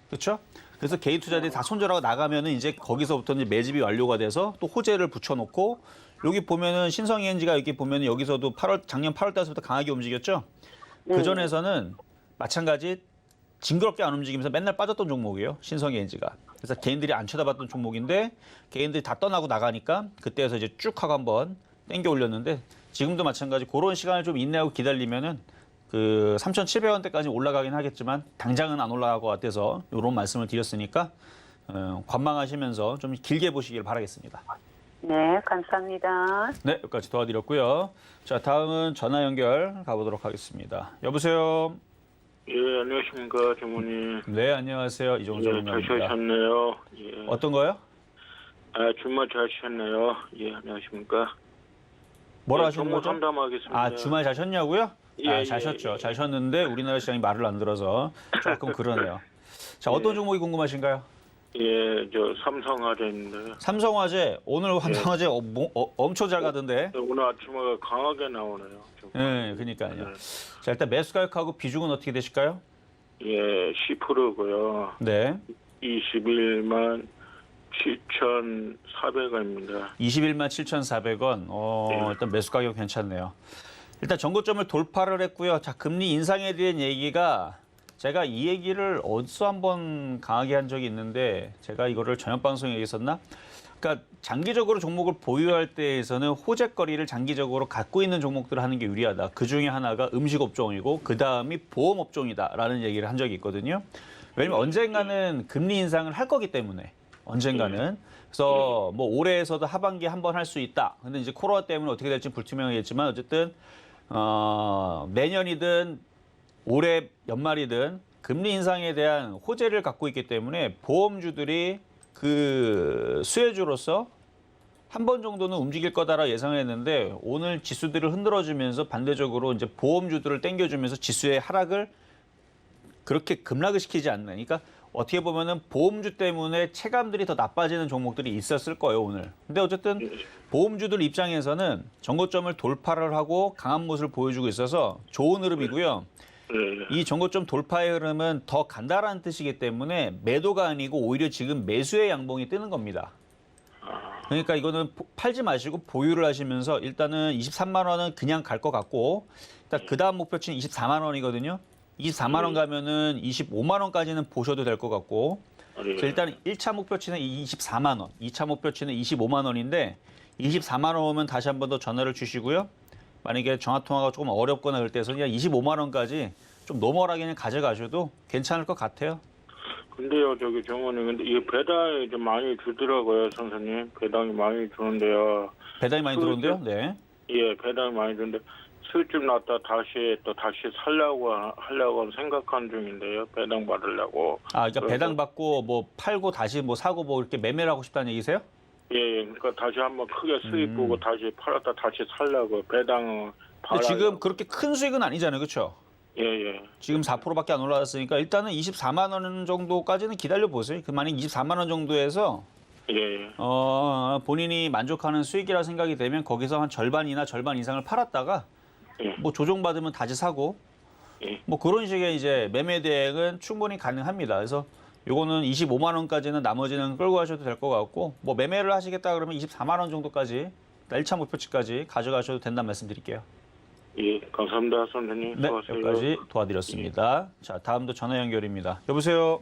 그렇죠? 그래서 개인 투자들이 다 손절하고 나가면은 이제 거기서부터 이제 매집이 완료가 돼서 또 호재를 붙여놓고 여기 보면은 신성ENG가 이렇게 보면은 여기서도 작년 8월 달부터 강하게 움직였죠. 그 전에서는 마찬가지 징그럽게 안 움직이면서 맨날 빠졌던 종목이에요. 신성ENG가. 그래서 개인들이 안 쳐다봤던 종목인데 개인들이 다 떠나고 나가니까 그때에서 이제 쭉 하고 한번 땡겨 올렸는데 지금도 마찬가지 그런 시간을 좀 인내하고 기다리면은 그 3,700원대까지 올라가긴 하겠지만 당장은 안 올라갈 것 같아서 이런 말씀을 드렸으니까 관망하시면서 좀 길게 보시길 바라겠습니다. 네, 감사합니다. 네, 여기까지 도와드렸고요. 자, 다음은 전화 연결 가보도록 하겠습니다. 여보세요. 예, 안녕하십니까, 장모님. 네, 안녕하세요. 이종석 예, 잘 의원입니다. 쉬셨네요. 예. 어떤 거요? 아, 주말 잘 쉬셨네요. 예, 안녕하십니까. 뭐라 예, 하시는 정보 거죠? 상담하겠습니다. 아, 주말 잘 쉬었냐고요? 예, 아, 잘 예, 쉬었죠. 예. 잘 쉬었는데 우리나라 시장이 말을 안 들어서 조금 그러네요. 자, 어떤 종목이 궁금하신가요? 예, 저 삼성화재인데 삼성화재, 오늘 삼성화재 엄청 잘 가던데. 오늘 아침에 강하게 나오네요. 예, 그러니까요. 네. 자, 일단 매수 가격하고 비중은 어떻게 되실까요? 예, 10%고요. 네. 21만 7,400원입니다. 21만 7,400원. 네. 일단 매수 가격 괜찮네요. 일단 전고점을 돌파를 했고요. 자, 금리 인상에 대한 얘기가 제가 이 얘기를 어디서 한번 강하게 한 적이 있는데 제가 이거를 저녁 방송에 얘기했었나? 그러니까 장기적으로 종목을 보유할 때에서는 호재거리를 장기적으로 갖고 있는 종목들을 하는 게 유리하다. 그 중에 하나가 음식업종이고 그 다음이 보험업종이다라는 얘기를 한 적이 있거든요. 왜냐면 언젠가는 금리 인상을 할 거기 때문에 언젠가는. 그래서 뭐 올해에서도 하반기에 한 번 할 수 있다. 근데 이제 코로나 때문에 어떻게 될지 불투명하겠지만 어쨌든 내년이든 올해 연말이든 금리 인상에 대한 호재를 갖고 있기 때문에 보험주들이 그 수혜주로서 한 번 정도는 움직일 거다라 예상했는데 오늘 지수들을 흔들어주면서 반대적으로 이제 보험주들을 땡겨주면서 지수의 하락을 그렇게 급락을 시키지 않는. 그러니까 어떻게 보면은 보험주 때문에 체감들이 더 나빠지는 종목들이 있었을 거예요, 오늘. 근데 어쨌든 보험주들 입장에서는 전고점을 돌파를 하고 강한 모습을 보여주고 있어서 좋은 흐름이고요. 이 전고점 돌파의 흐름은 더 간다라는 뜻이기 때문에 매도가 아니고 오히려 지금 매수의 양봉이 뜨는 겁니다. 그러니까 이거는 팔지 마시고 보유를 하시면서 일단은 23만 원은 그냥 갈 것 같고 일단 그 다음 목표치는 24만 원이거든요. 24만 원 가면은 25만 원까지는 보셔도 될 것 같고 그래서 일단 1차 목표치는 24만 원, 2차 목표치는 25만 원인데 24만 원 오면 다시 한 번 더 전화를 주시고요. 만약에 전화통화가 조금 어렵거나 그럴 때는 그냥 25만 원까지 좀 노멀하게 가져가셔도 괜찮을 것 같아요. 근데요, 저기 정원님, 근데 이 배당이 좀 많이 주더라고요, 선생님. 배당이 많이 주는데요. 배당이 많이 들어오는데요? 네. 예, 배당이 많이 주는데 수익좀 났다 다시 하려고 생각한 중인데요. 배당 받으려고. 아, 그러니까 그래서- 배당 받고 뭐 팔고 다시 뭐 사고 뭐 이렇게 매매를 하고 싶다는 얘기세요? 예, 그러니까 다시 한번 크게 수익 보고 다시 팔았다 다시 살려고 배당 근데 지금 그렇게 큰 수익은 아니잖아요, 그렇죠? 예. 지금 4%밖에 안 올라왔으니까 일단은 24만 원 정도까지는 기다려 보세요. 그 만약 24만 원 정도에서 예. 본인이 만족하는 수익이라 생각이 되면 거기서 한 절반이나 절반 이상을 팔았다가 예. 뭐 조정 받으면 다시 사고 예. 뭐 그런 식의 이제 매매 대행은 충분히 가능합니다. 그래서 요거는 25만 원까지는 나머지는 끌고 가셔도 될 것 같고 뭐 매매를 하시겠다 그러면 24만 원 정도까지 1차 목표치까지 가져가셔도 된다는 말씀 드릴게요. 예, 감사합니다, 선생님. 네, 수고하세요. 여기까지 도와드렸습니다. 자, 다음도 전화 연결입니다. 여보세요?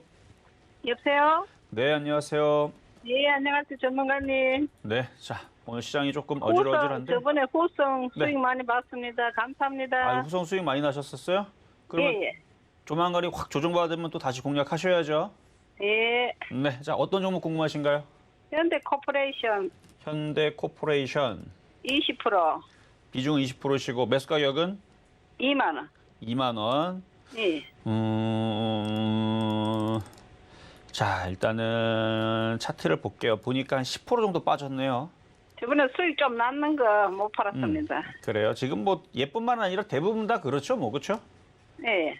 여보세요? 네, 안녕하세요. 예, 안녕하세요, 전문가님. 네, 자, 오늘 시장이 조금 호성, 어질어질한데. 저번에 호성 네. 수익 많이 봤습니다. 감사합니다. 아, 후성 수익 많이 나셨었어요? 그러면 예, 조만간에 확 조정받으면 또 다시 공략하셔야죠. 예. 네, 자, 어떤 종목 궁금하신가요? 현대 코퍼레이션 현대코퍼레이션 20%. 비중은 20%시고 매수 가격은 2만 원. 2만 원. 예. 자, 일단은 차트를 볼게요. 보니까 한 10% 정도 빠졌네요. 저번에 수익 좀 났는 거 못 팔았습니다. 그래요. 지금 뭐 얘뿐만 아니라 대부분 다 그렇죠, 뭐 그렇죠? 예.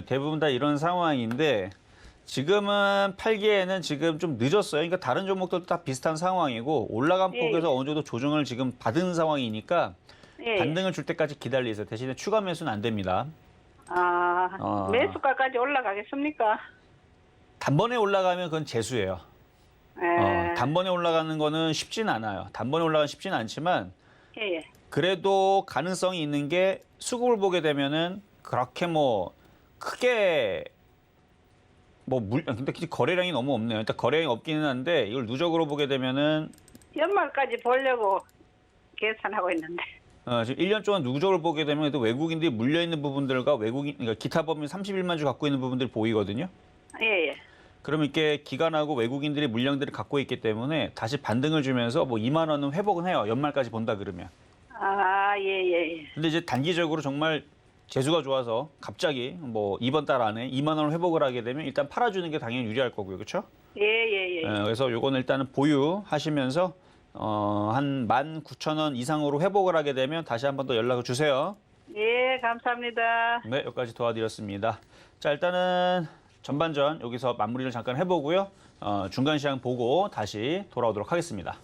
대부분 다 이런 상황인데 지금은 팔기에는 지금 좀 늦었어요. 그러니까 다른 종목들도 다 비슷한 상황이고 올라간 예. 폭에서 어느 정도 조정을 지금 받은 상황이니까 예. 반등을 줄 때까지 기다리세요. 대신에 추가 매수는 안 됩니다. 매수가까지 올라가겠습니까? 단번에 올라가면 그건 재수예요. 예. 단번에 올라가는 거는 쉽진 않아요. 단번에 올라가는 쉽진 않지만 예. 그래도 가능성이 있는 게 수급을 보게 되면은 그렇게 뭐 크게 근데 거래량이 너무 없네요. 일단 거래량이 없기는 한데 이걸 누적으로 보게 되면은 연말까지 보려고 계산하고 있는데. 지금 1년 동안 누적을 보게 되면 또 외국인들이 물려 있는 부분들과 그러니까 기타 법인 31만 주 갖고 있는 부분들이 보이거든요. 예. 그러면 이렇게 기관하고 외국인들이 물량들을 갖고 있기 때문에 다시 반등을 주면서 뭐 2만 원은 회복은 해요. 연말까지 본다 그러면. 예. 근데 이제 단기적으로 정말 재수가 좋아서 갑자기 뭐 이번 달 안에 2만 원을 회복을 하게 되면 일단 팔아주는 게 당연히 유리할 거고요. 그렇죠? 예. 그래서 요거는 일단은 보유하시면서 한 19,000원 이상으로 회복을 하게 되면 다시 한 번 더 연락을 주세요. 예, 감사합니다. 네, 여기까지 도와드렸습니다. 자, 일단은 전반전 여기서 마무리를 잠깐 해보고요. 중간 시장 보고 다시 돌아오도록 하겠습니다.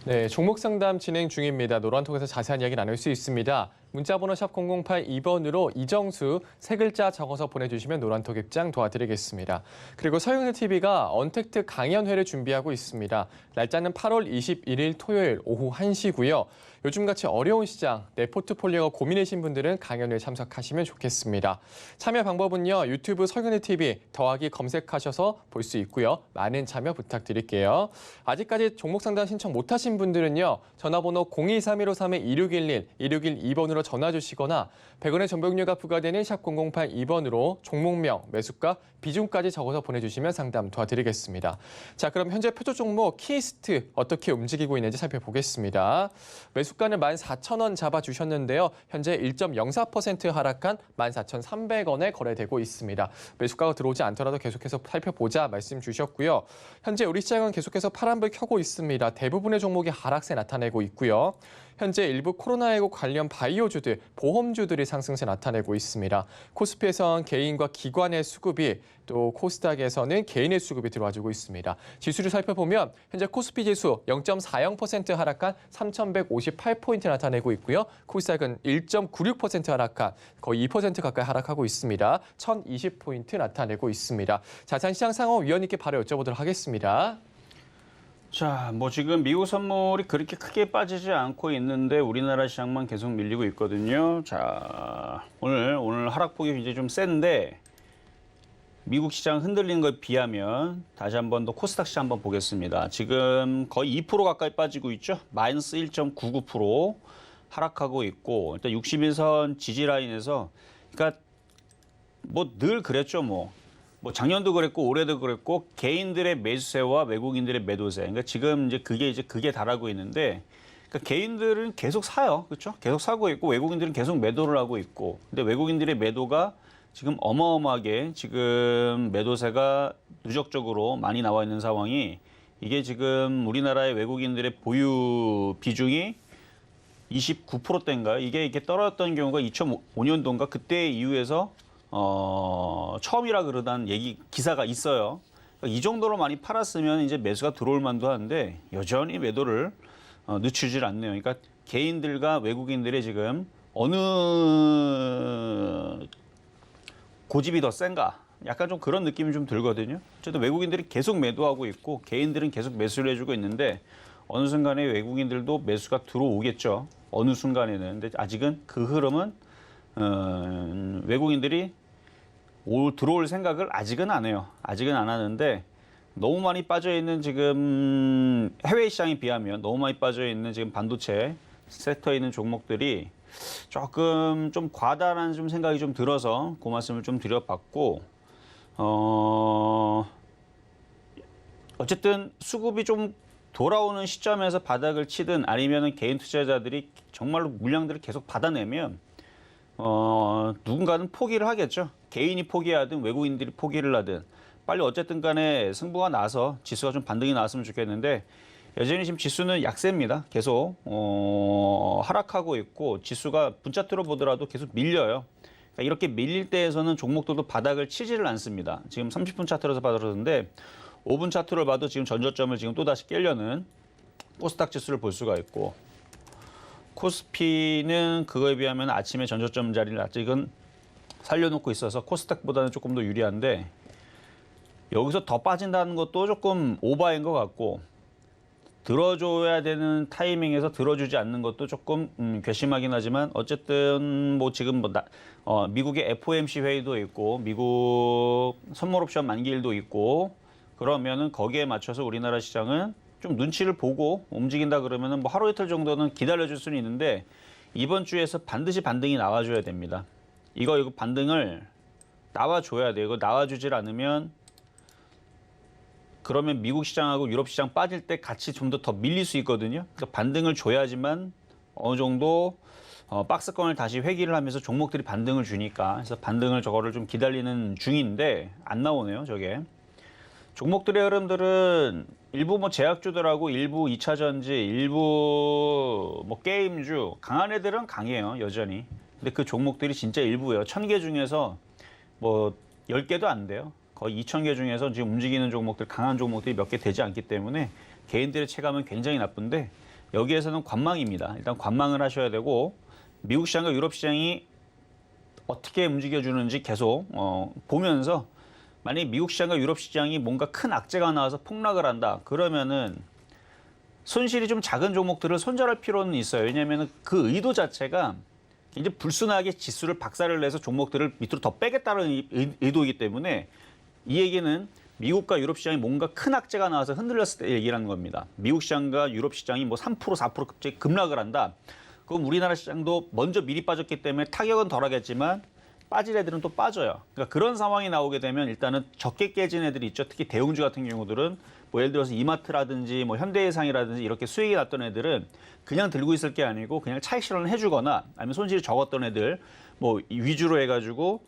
네, 종목 상담 진행 중입니다. 노란통에서 자세한 이야기 나눌 수 있습니다. 문자번호 샵 0082번으로 이정수 세 글자 적어서 보내주시면 노란톡 입장 도와드리겠습니다. 그리고 서영래 TV가 언택트 강연회를 준비하고 있습니다. 날짜는 8월 21일 토요일 오후 1시고요. 요즘같이 어려운 시장, 내 포트폴리오가 고민이신 분들은 강연에 참석하시면 좋겠습니다. 참여 방법은요. 유튜브 서영래 TV 더하기 검색하셔서 볼 수 있고요. 많은 참여 부탁드릴게요. 아직까지 종목 상담 신청 못하신 분들은요. 전화번호 023153-2611, 2612번으로 전화 주시거나 100원의 전복료가 부과되는 샵 0082번으로 종목명, 매수가, 비중까지 적어서 보내주시면 상담 도와드리겠습니다. 자, 그럼 현재 표조 종목 키스트 어떻게 움직이고 있는지 살펴보겠습니다. 매수가는 14,000원 잡아주셨는데요. 현재 1.04% 하락한 14,300원에 거래되고 있습니다. 매수가가 들어오지 않더라도 계속해서 살펴보자 말씀 주셨고요. 현재 우리 시장은 계속해서 파란불 켜고 있습니다. 대부분의 종목이 하락세 나타내고 있고요. 현재 일부 코로나19 관련 바이오주들, 보험주들이 상승세 나타내고 있습니다. 코스피에선 개인과 기관의 수급이 또 코스닥에서는 개인의 수급이 들어와주고 있습니다. 지수를 살펴보면 현재 코스피 지수 0.40% 하락한 3,158포인트 나타내고 있고요. 코스닥은 1.96% 하락한 거의 2% 가까이 하락하고 있습니다. 1,020포인트 나타내고 있습니다. 자세한 시장 상황 위원님께 바로 여쭤보도록 하겠습니다. 자, 뭐 지금 미국 선물이 그렇게 크게 빠지지 않고 있는데 우리나라 시장만 계속 밀리고 있거든요. 자, 오늘 하락폭이 굉장히 좀 센데 미국 시장 흔들리는 것에 비하면 다시 한 번 더 코스닥 시장 한번 보겠습니다. 지금 거의 2% 가까이 빠지고 있죠. 마이너스 1.99% 하락하고 있고 일단 60일선 지지 라인에서 그러니까 뭐 늘 그랬죠, 뭐 작년도 그랬고 올해도 그랬고 개인들의 매수세와 외국인들의 매도세. 그러니까 지금 그게 달하고 있는데 그러니까 개인들은 계속 사요. 그렇죠? 계속 사고 있고 외국인들은 계속 매도를 하고 있고. 근데 외국인들의 매도가 지금 어마어마하게 지금 매도세가 누적적으로 많이 나와 있는 상황이 이게 지금 우리나라의 외국인들의 보유 비중이 29%대인가요? 이게 이렇게 떨어졌던 경우가 2005년도인가 그때 이후에서 처음이라 그러던 기사가 있어요. 그러니까 이 정도로 많이 팔았으면 이제 매수가 들어올 만도 한데 여전히 매도를 늦추질 않네요. 그러니까 개인들과 외국인들의 지금 어느 고집이 더 센가? 약간 좀 그런 느낌이 좀 들거든요. 어쨌든 외국인들이 계속 매도하고 있고 개인들은 계속 매수를 해주고 있는데 어느 순간에 외국인들도 매수가 들어오겠죠. 어느 순간에는. 근데 아직은 그 흐름은 외국인들이 들어올 생각을 아직은 안 해요. 아직은 안 하는데 너무 많이 빠져있는 지금 해외 시장에 비하면 너무 많이 빠져있는 지금 반도체 섹터에 있는 종목들이 조금 좀 과다한 좀 생각이 좀 들어서 그 말씀을 좀 드려봤고 어쨌든 수급이 좀 돌아오는 시점에서 바닥을 치든 아니면은 개인 투자자들이 정말로 물량들을 계속 받아내면 누군가는 포기를 하겠죠. 개인이 포기하든 외국인들이 포기를 하든 빨리 어쨌든 간에 승부가 나서 지수가 좀 반등이 나왔으면 좋겠는데 여전히 지금 지수는 약세입니다. 계속 하락하고 있고 지수가 분차트로 보더라도 계속 밀려요. 그러니까 이렇게 밀릴 때에서는 종목들도 바닥을 치지를 않습니다. 지금 30분 차트로서 봐들었는데 5분 차트를 봐도 지금 전저점을 지금 또다시 깨려는 코스닥 지수를 볼 수가 있고 코스피는 그거에 비하면 아침에 전저점 자리를 아직은 살려놓고 있어서 코스닥보다는 조금 더 유리한데 여기서 더 빠진다는 것도 조금 오바인 것 같고 들어줘야 되는 타이밍에서 들어주지 않는 것도 조금 괘씸하긴 하지만 어쨌든 뭐 지금 미국의 FOMC 회의도 있고 미국 선물 옵션 만기일도 있고 그러면은 거기에 맞춰서 우리나라 시장은 좀 눈치를 보고 움직인다 그러면은 뭐 하루 이틀 정도는 기다려줄 수는 있는데 이번 주에서 반드시 반등이 나와줘야 됩니다. 이거 반등을 나와줘야 돼요. 이거 나와주질 않으면 그러면 미국 시장하고 유럽 시장 빠질 때 같이 좀 더 밀릴 수 있거든요. 그러니까 반등을 줘야지만 어느 정도 박스권을 다시 회귀를 하면서 종목들이 반등을 주니까 그래서 반등을 저거를 좀 기다리는 중인데 안 나오네요, 저게. 종목들의 흐름들은 일부 뭐 제약주들하고 일부 2차 전지, 일부 뭐 게임주 강한 애들은 강해요, 여전히. 근데 그 종목들이 진짜 일부예요. 1000개 중에서 뭐 10개도 안 돼요. 거의 2000개 중에서 지금 움직이는 종목들, 강한 종목들이 몇 개 되지 않기 때문에 개인들의 체감은 굉장히 나쁜데 여기에서는 관망입니다. 일단 관망을 하셔야 되고 미국 시장과 유럽 시장이 어떻게 움직여주는지 계속 보면서 만약에 미국 시장과 유럽 시장이 뭔가 큰 악재가 나와서 폭락을 한다. 그러면은 손실이 좀 작은 종목들을 손절할 필요는 있어요. 왜냐하면 그 의도 자체가 이제 불순하게 지수를 박살을 내서 종목들을 밑으로 더 빼겠다는 의도이기 때문에 이 얘기는 미국과 유럽 시장이 뭔가 큰 악재가 나와서 흔들렸을 때 얘기라는 겁니다. 미국 시장과 유럽 시장이 뭐 3%, 4% 갑자기 급락을 한다. 그럼 우리나라 시장도 먼저 미리 빠졌기 때문에 타격은 덜하겠지만 빠질 애들은 또 빠져요. 그러니까 그런 상황이 나오게 되면 일단은 적게 깨진 애들이 있죠. 특히 대형주 같은 경우들은 뭐 예를 들어서 이마트라든지 뭐 현대해상이라든지 이렇게 수익이 났던 애들은 그냥 들고 있을 게 아니고 그냥 차익 실현을 해주거나 아니면 손실이 적었던 애들 뭐 위주로 해가지고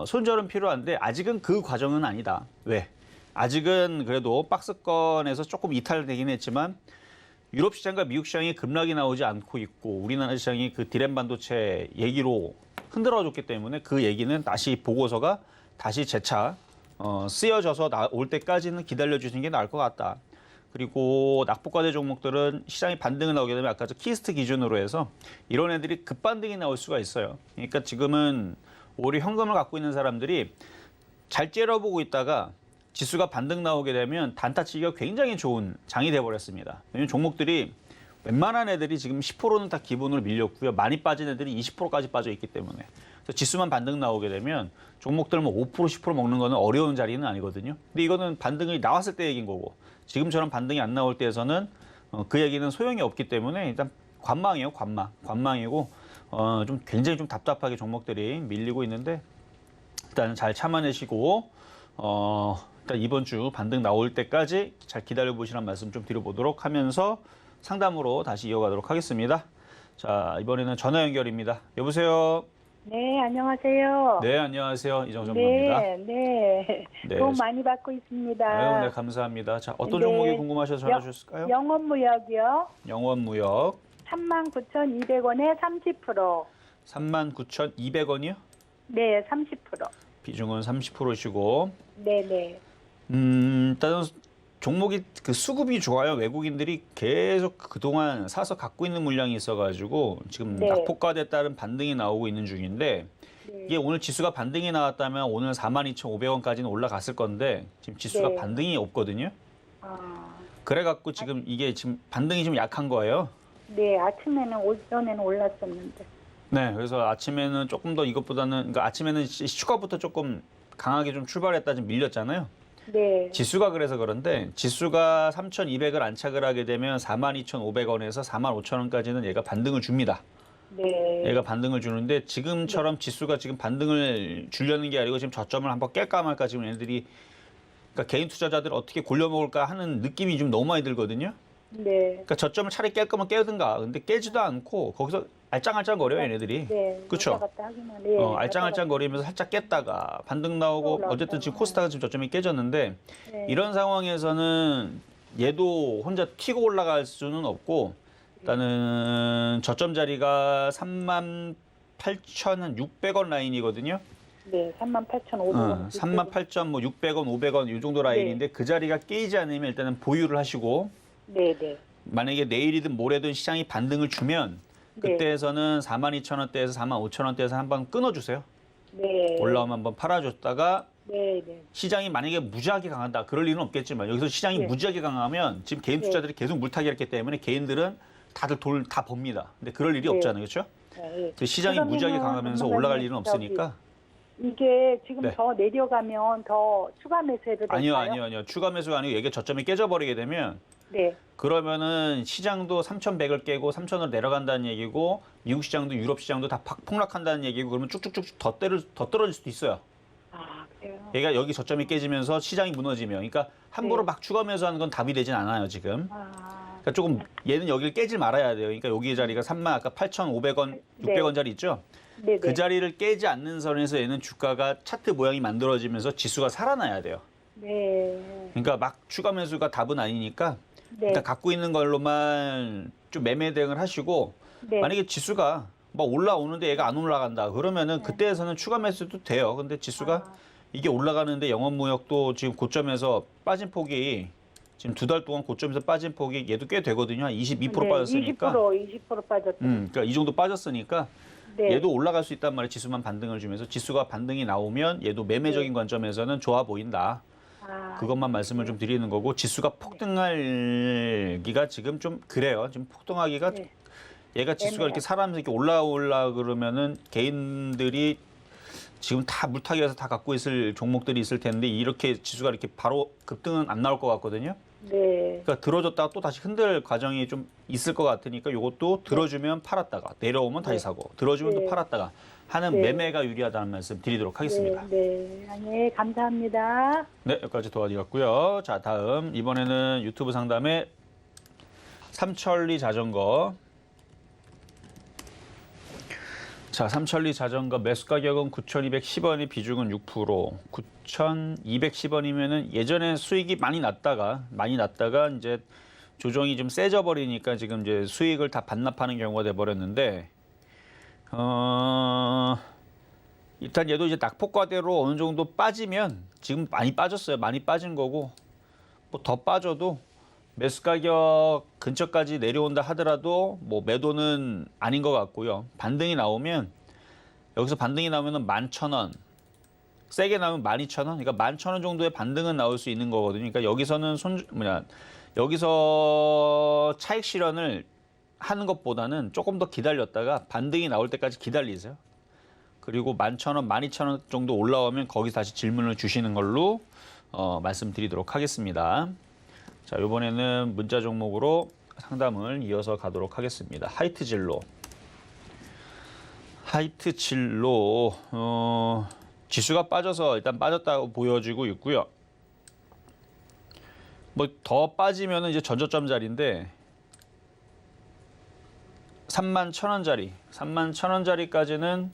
손절은 필요한데 아직은 그 과정은 아니다. 왜? 아직은 그래도 박스권에서 조금 이탈되긴 했지만 유럽 시장과 미국 시장이 급락이 나오지 않고 있고 우리나라 시장이 그 디램 반도체 얘기로 흔들어줬기 때문에 그 얘기는 다시 보고서가 다시 재차 쓰여져서 올 때까지는 기다려주시는 게 나을 것 같다. 그리고 낙폭과대 종목들은 시장이 반등이 나오게 되면 아까 저 키스트 기준으로 해서 이런 애들이 급반등이 나올 수가 있어요. 그러니까 지금은 오히려 현금을 갖고 있는 사람들이 잘 째려보고 있다가 지수가 반등 나오게 되면 단타 치기가 굉장히 좋은 장이 돼버렸습니다. 왜냐하면 종목들이 웬만한 애들이 지금 10%는 다 기본으로 밀렸고요. 많이 빠진 애들이 20%까지 빠져 있기 때문에. 그래서 지수만 반등 나오게 되면 종목들 뭐 5%, 10% 먹는 거는 어려운 자리는 아니거든요. 근데 이거는 반등이 나왔을 때 얘기인 거고 지금처럼 반등이 안 나올 때에서는 그 얘기는 소용이 없기 때문에 일단 관망이에요. 관망이고 좀 굉장히 좀 답답하게 종목들이 밀리고 있는데 일단 잘 참아내시고 일단 이번 주 반등 나올 때까지 잘 기다려 보시라는 말씀 좀 드려보도록 하면서 상담으로 다시 이어가도록 하겠습니다. 자, 이번에는 전화 연결입니다. 여보세요. 네, 안녕하세요. 네, 안녕하세요. 이정전무입니다. 네. 도움 많이 받고 있습니다. 아유, 네, 감사합니다. 자, 어떤 네. 종목이 궁금하셔서 전화 주셨을까요? 영업무역이요. 영원무역 39,200원에 30%. 39,200원이요? 네, 30%. 비중은 30%시고 네네. 일단은 종목이 그 수급이 좋아요. 외국인들이 계속 그동안 사서 갖고 있는 물량이 있어가지고 지금 네. 낙폭과대에 따른 반등이 나오고 있는 중인데 네. 이게 오늘 지수가 반등이 나왔다면 오늘 42,500원까지는 올라갔을 건데 지금 지수가 네. 반등이 없거든요. 아, 그래갖고 지금 이게 지금 반등이 좀 약한 거예요. 네, 아침에는 오전에는 올랐었는데. 네, 그래서 아침에는 조금 더 이것보다는 그러니까 아침에는 슈가부터 조금 강하게 좀 출발했다 좀 밀렸잖아요. 네. 지수가 그래서 그런데 지수가 3,200을 안착을 하게 되면 42,500원에서 45,000원까지는 얘가 반등을 줍니다. 네. 얘가 반등을 주는데 지금처럼 지수가 지금 반등을 주려는 게 아니고 지금 저점을 한번 깰까 말까 지금 얘네들이 그러니까 개인 투자자들 어떻게 골려먹을까 하는 느낌이 좀 너무 많이 들거든요. 네. 그러니까 저점을 차라리 깰 거면 깨든가. 근데 깨지도 않고 거기서 알짱알짱거려요, 얘네들이. 네. 그쵸? 왔다 갔다 하기만 해. 알짱알짱거리면서 살짝 깼다가 반등 나오고 올라갔다가. 어쨌든 지금 코스닥은 지금 저점이 깨졌는데 네. 이런 상황에서는 얘도 혼자 튀고 올라갈 수는 없고 일단은 저점 자리가 38,600원 라인이거든요. 네. 38,500원. 38,600원, 500원 이 정도 라인인데 그 자리가 깨지지 않으면 일단은 보유를 하시고 네, 네. 만약에 내일이든 모레든 시장이 반등을 주면 네. 그때에서는 42,000원대에서 45,000원대에서 한번 끊어주세요. 네. 올라오면 한번 팔아줬다가 네, 네. 시장이 만약에 무지하게 강한다. 그럴 일은 없겠지만 여기서 시장이 네. 무지하게 강하면 지금 개인 네. 투자들이 계속 물타기 했기 때문에 개인들은 다들 돌 다 법니다. 근데 그럴 일이 네. 없잖아요. 그렇죠? 네. 근데 시장이 그러면은 무지하게 강하면서 잠깐만요. 올라갈 일은 저기 없으니까 이게 지금 네. 더 내려가면 더 추가 매수해도 될까요? 아니요. 추가 매수가 아니고 이게 저점이 깨져버리게 되면 네. 그러면은 시장도 3,100을 깨고 3,000으로 내려간다는 얘기고 미국 시장도 유럽 시장도 다 폭락한다는 얘기고 그러면 쭉쭉쭉 더 떨어질 수도 있어요. 아, 그래요? 그러니까 여기 저점이 깨지면서 시장이 무너지면 그러니까 함부로 네. 막 추가 매수하는 건 답이 되진 않아요, 지금. 아, 그러니까 조금 얘는 여기를 깨질 말아야 돼요. 그러니까 여기 자리가 3만 아까 8,500원, 네. 600원짜리 있죠? 네, 네. 그 자리를 깨지 않는 선에서 얘는 주가가 차트 모양이 만들어지면서 지수가 살아나야 돼요. 네. 그러니까 막 추가 매수가 답은 아니니까 네. 일단 갖고 있는 걸로만 좀 매매 대응을 하시고 네. 만약에 지수가 막 올라오는데 얘가 안 올라간다 그러면은 그때에서는 추가 매수도 돼요. 근데 지수가 아, 이게 올라가는데 영업무역도 지금 고점에서 빠진 폭이 지금 2달 동안 고점에서 빠진 폭이 얘도 꽤 되거든요. 한 22% 네, 빠졌으니까. 20% 빠졌다. 그러니까 이 정도 빠졌으니까 네. 얘도 올라갈 수 있단 말이에요. 지수만 반등을 주면서 지수가 반등이 나오면 얘도 매매적인 관점에서는 좋아 보인다. 아, 그것만 말씀을 좀 드리는 거고 지수가 폭등하기가 지금 좀 그래요. 지금 폭등하기가 네. 얘가 지수가 애매해요. 이렇게 사람들이 이렇게 올라오려 그러면은 개인들이 지금 다 물타기해서 다 갖고 있을 종목들이 있을 텐데 이렇게 지수가 이렇게 바로 급등은 안 나올 것 같거든요. 네. 그러니까 들어줬다가 또 다시 흔들 과정이 좀 있을 것 같으니까 이것도 들어주면 팔았다가 내려오면 다시 네. 사고 들어주면 네. 또 팔았다가 하는 네. 매매가 유리하다는 말씀 드리도록 하겠습니다. 네. 네, 감사합니다. 네, 여기까지 도와드렸고요. 자, 다음 이번에는 유튜브 상담에 삼천리 자전거. 자, 삼천리 자전거 매수 가격은 9,210원이 비중은 6%. 9,210원이면은 예전에 수익이 많이 났다가 이제 조정이 좀 세져 버리니까 지금 이제 수익을 다 반납하는 경우가 돼 버렸는데 일단 얘도 이제 낙폭과대로 어느 정도 빠지면 지금 많이 빠졌어요. 많이 빠진 거고 뭐 더 빠져도 매수 가격 근처까지 내려온다 하더라도 뭐 매도는 아닌 것 같고요. 반등이 나오면 여기서 반등이 나오면은 11,000원, 세게 나오면 12,000원, 그러니까 11,000원 정도의 반등은 나올 수 있는 거거든요. 그러니까 여기서는 여기서 차익 실현을 하는 것보다는 조금 더 기다렸다가 반등이 나올 때까지 기다리세요. 그리고 11,000원, 12,000원 정도 올라오면 거기서 다시 질문을 주시는 걸로 말씀드리도록 하겠습니다. 자, 이번에는 문자 종목으로 상담을 이어서 가도록 하겠습니다. 하이트진로. 지수가 빠져서 일단 빠졌다고 보여지고 있고요. 뭐 더 빠지면은 이제 전저점 자리인데 31,000원짜리까지는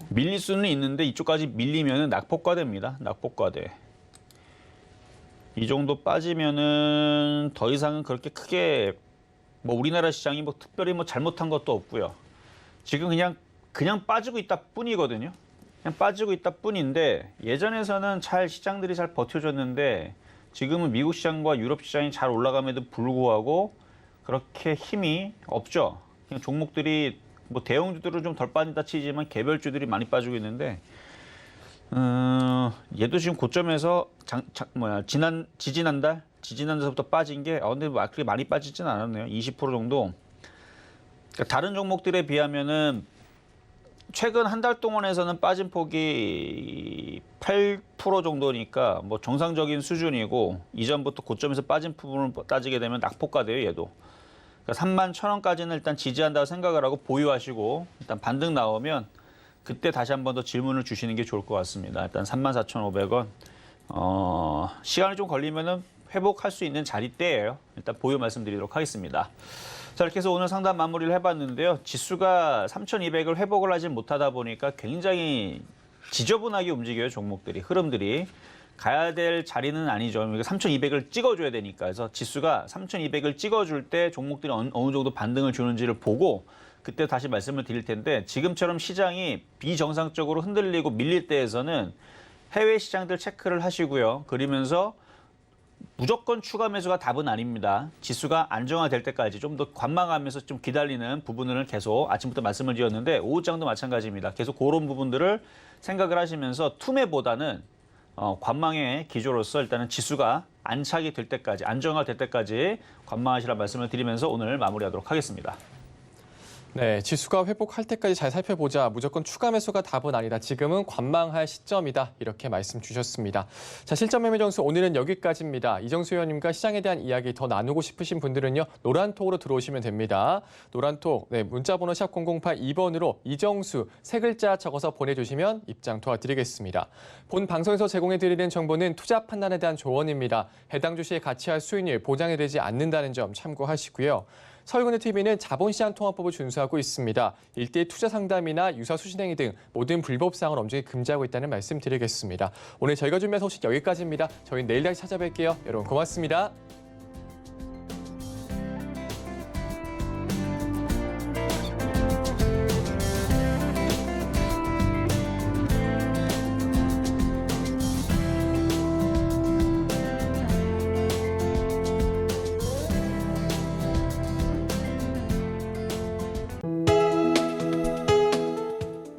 밀릴 수는 있는데 이쪽까지 밀리면은 낙폭과대입니다. 낙폭과대. 이 정도 빠지면은 더 이상은 그렇게 크게 뭐 우리나라 시장이 뭐 특별히 뭐 잘못한 것도 없고요. 지금 그냥 빠지고 있다 뿐이거든요. 그냥 빠지고 있다 뿐인데 예전에서는 시장들이 잘 버텨줬는데 지금은 미국 시장과 유럽 시장이 잘 올라감에도 불구하고 그렇게 힘이 없죠. 그냥 종목들이 뭐 대형주들은 좀 덜 빠진다 치지만 개별주들이 많이 빠지고 있는데 얘도 지금 고점에서 지지난달부터 빠진 게 근데 그렇게 많이 빠지진 않았네요. 20% 정도. 그러니까 다른 종목들에 비하면은 최근 한 달 동안에서는 빠진 폭이 8% 정도니까 뭐 정상적인 수준이고 이전부터 고점에서 빠진 부분을 따지게 되면 낙폭과대요, 얘도. 그러니까 31,000원까지는 일단 지지한다고 생각을 하고 보유하시고 일단 반등 나오면 그때 다시 한 번 더 질문을 주시는 게 좋을 것 같습니다. 일단 34,500원 시간이 좀 걸리면은 회복할 수 있는 자리대예요. 일단 보유 말씀드리도록 하겠습니다. 자, 이렇게 해서 오늘 상담 마무리를 해봤는데요. 지수가 3,200을 회복을 하지 못하다 보니까 굉장히 지저분하게 움직여요. 종목들이, 흐름들이. 가야 될 자리는 아니죠. 3,200을 찍어줘야 되니까. 그래서 지수가 3,200을 찍어줄 때 종목들이 어느 정도 반등을 주는지를 보고 그때 다시 말씀을 드릴 텐데, 지금처럼 시장이 비정상적으로 흔들리고 밀릴 때에서는 해외 시장들 체크를 하시고요. 그러면서 무조건 추가 매수가 답은 아닙니다. 지수가 안정화될 때까지 좀 더 관망하면서 좀 기다리는 부분을 계속 아침부터 말씀을 드렸는데, 오후장도 마찬가지입니다. 계속 그런 부분들을 생각을 하시면서 투매보다는 관망의 기조로서 일단은 지수가 안착이 될 때까지, 안정화될 때까지 관망하시라 말씀을 드리면서 오늘 마무리하도록 하겠습니다. 네, 지수가 회복할 때까지 잘 살펴보자. 무조건 추가 매수가 답은 아니다. 지금은 관망할 시점이다. 이렇게 말씀 주셨습니다. 자, 실전 매매 정수 오늘은 여기까지입니다. 이정수 의원님과 시장에 대한 이야기 더 나누고 싶으신 분들은요, 노란톡으로 들어오시면 됩니다. 노란톡, 문자번호 샵 0082번으로 이정수 세 글자 적어서 보내주시면 입장 도와드리겠습니다. 본 방송에서 제공해드리는 정보는 투자 판단에 대한 조언입니다. 해당 주식의 가치와 수익률 보장이 되지 않는다는 점 참고하시고요. 서울금융TV는 자본시장 통화법을 준수하고 있습니다. 일대일 투자 상담이나 유사 수신행위 등 모든 불법 사항을 엄중히 금지하고 있다는 말씀 드리겠습니다. 오늘 저희가 준비한 소식 여기까지입니다. 저희는 내일 다시 찾아뵐게요. 여러분 고맙습니다.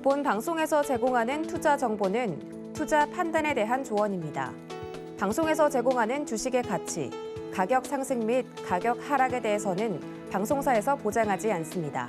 본 방송에서 제공하는 투자 정보는 투자 판단에 대한 조언입니다. 방송에서 제공하는 주식의 가치, 가격 상승 및 가격 하락에 대해서는 방송사에서 보장하지 않습니다.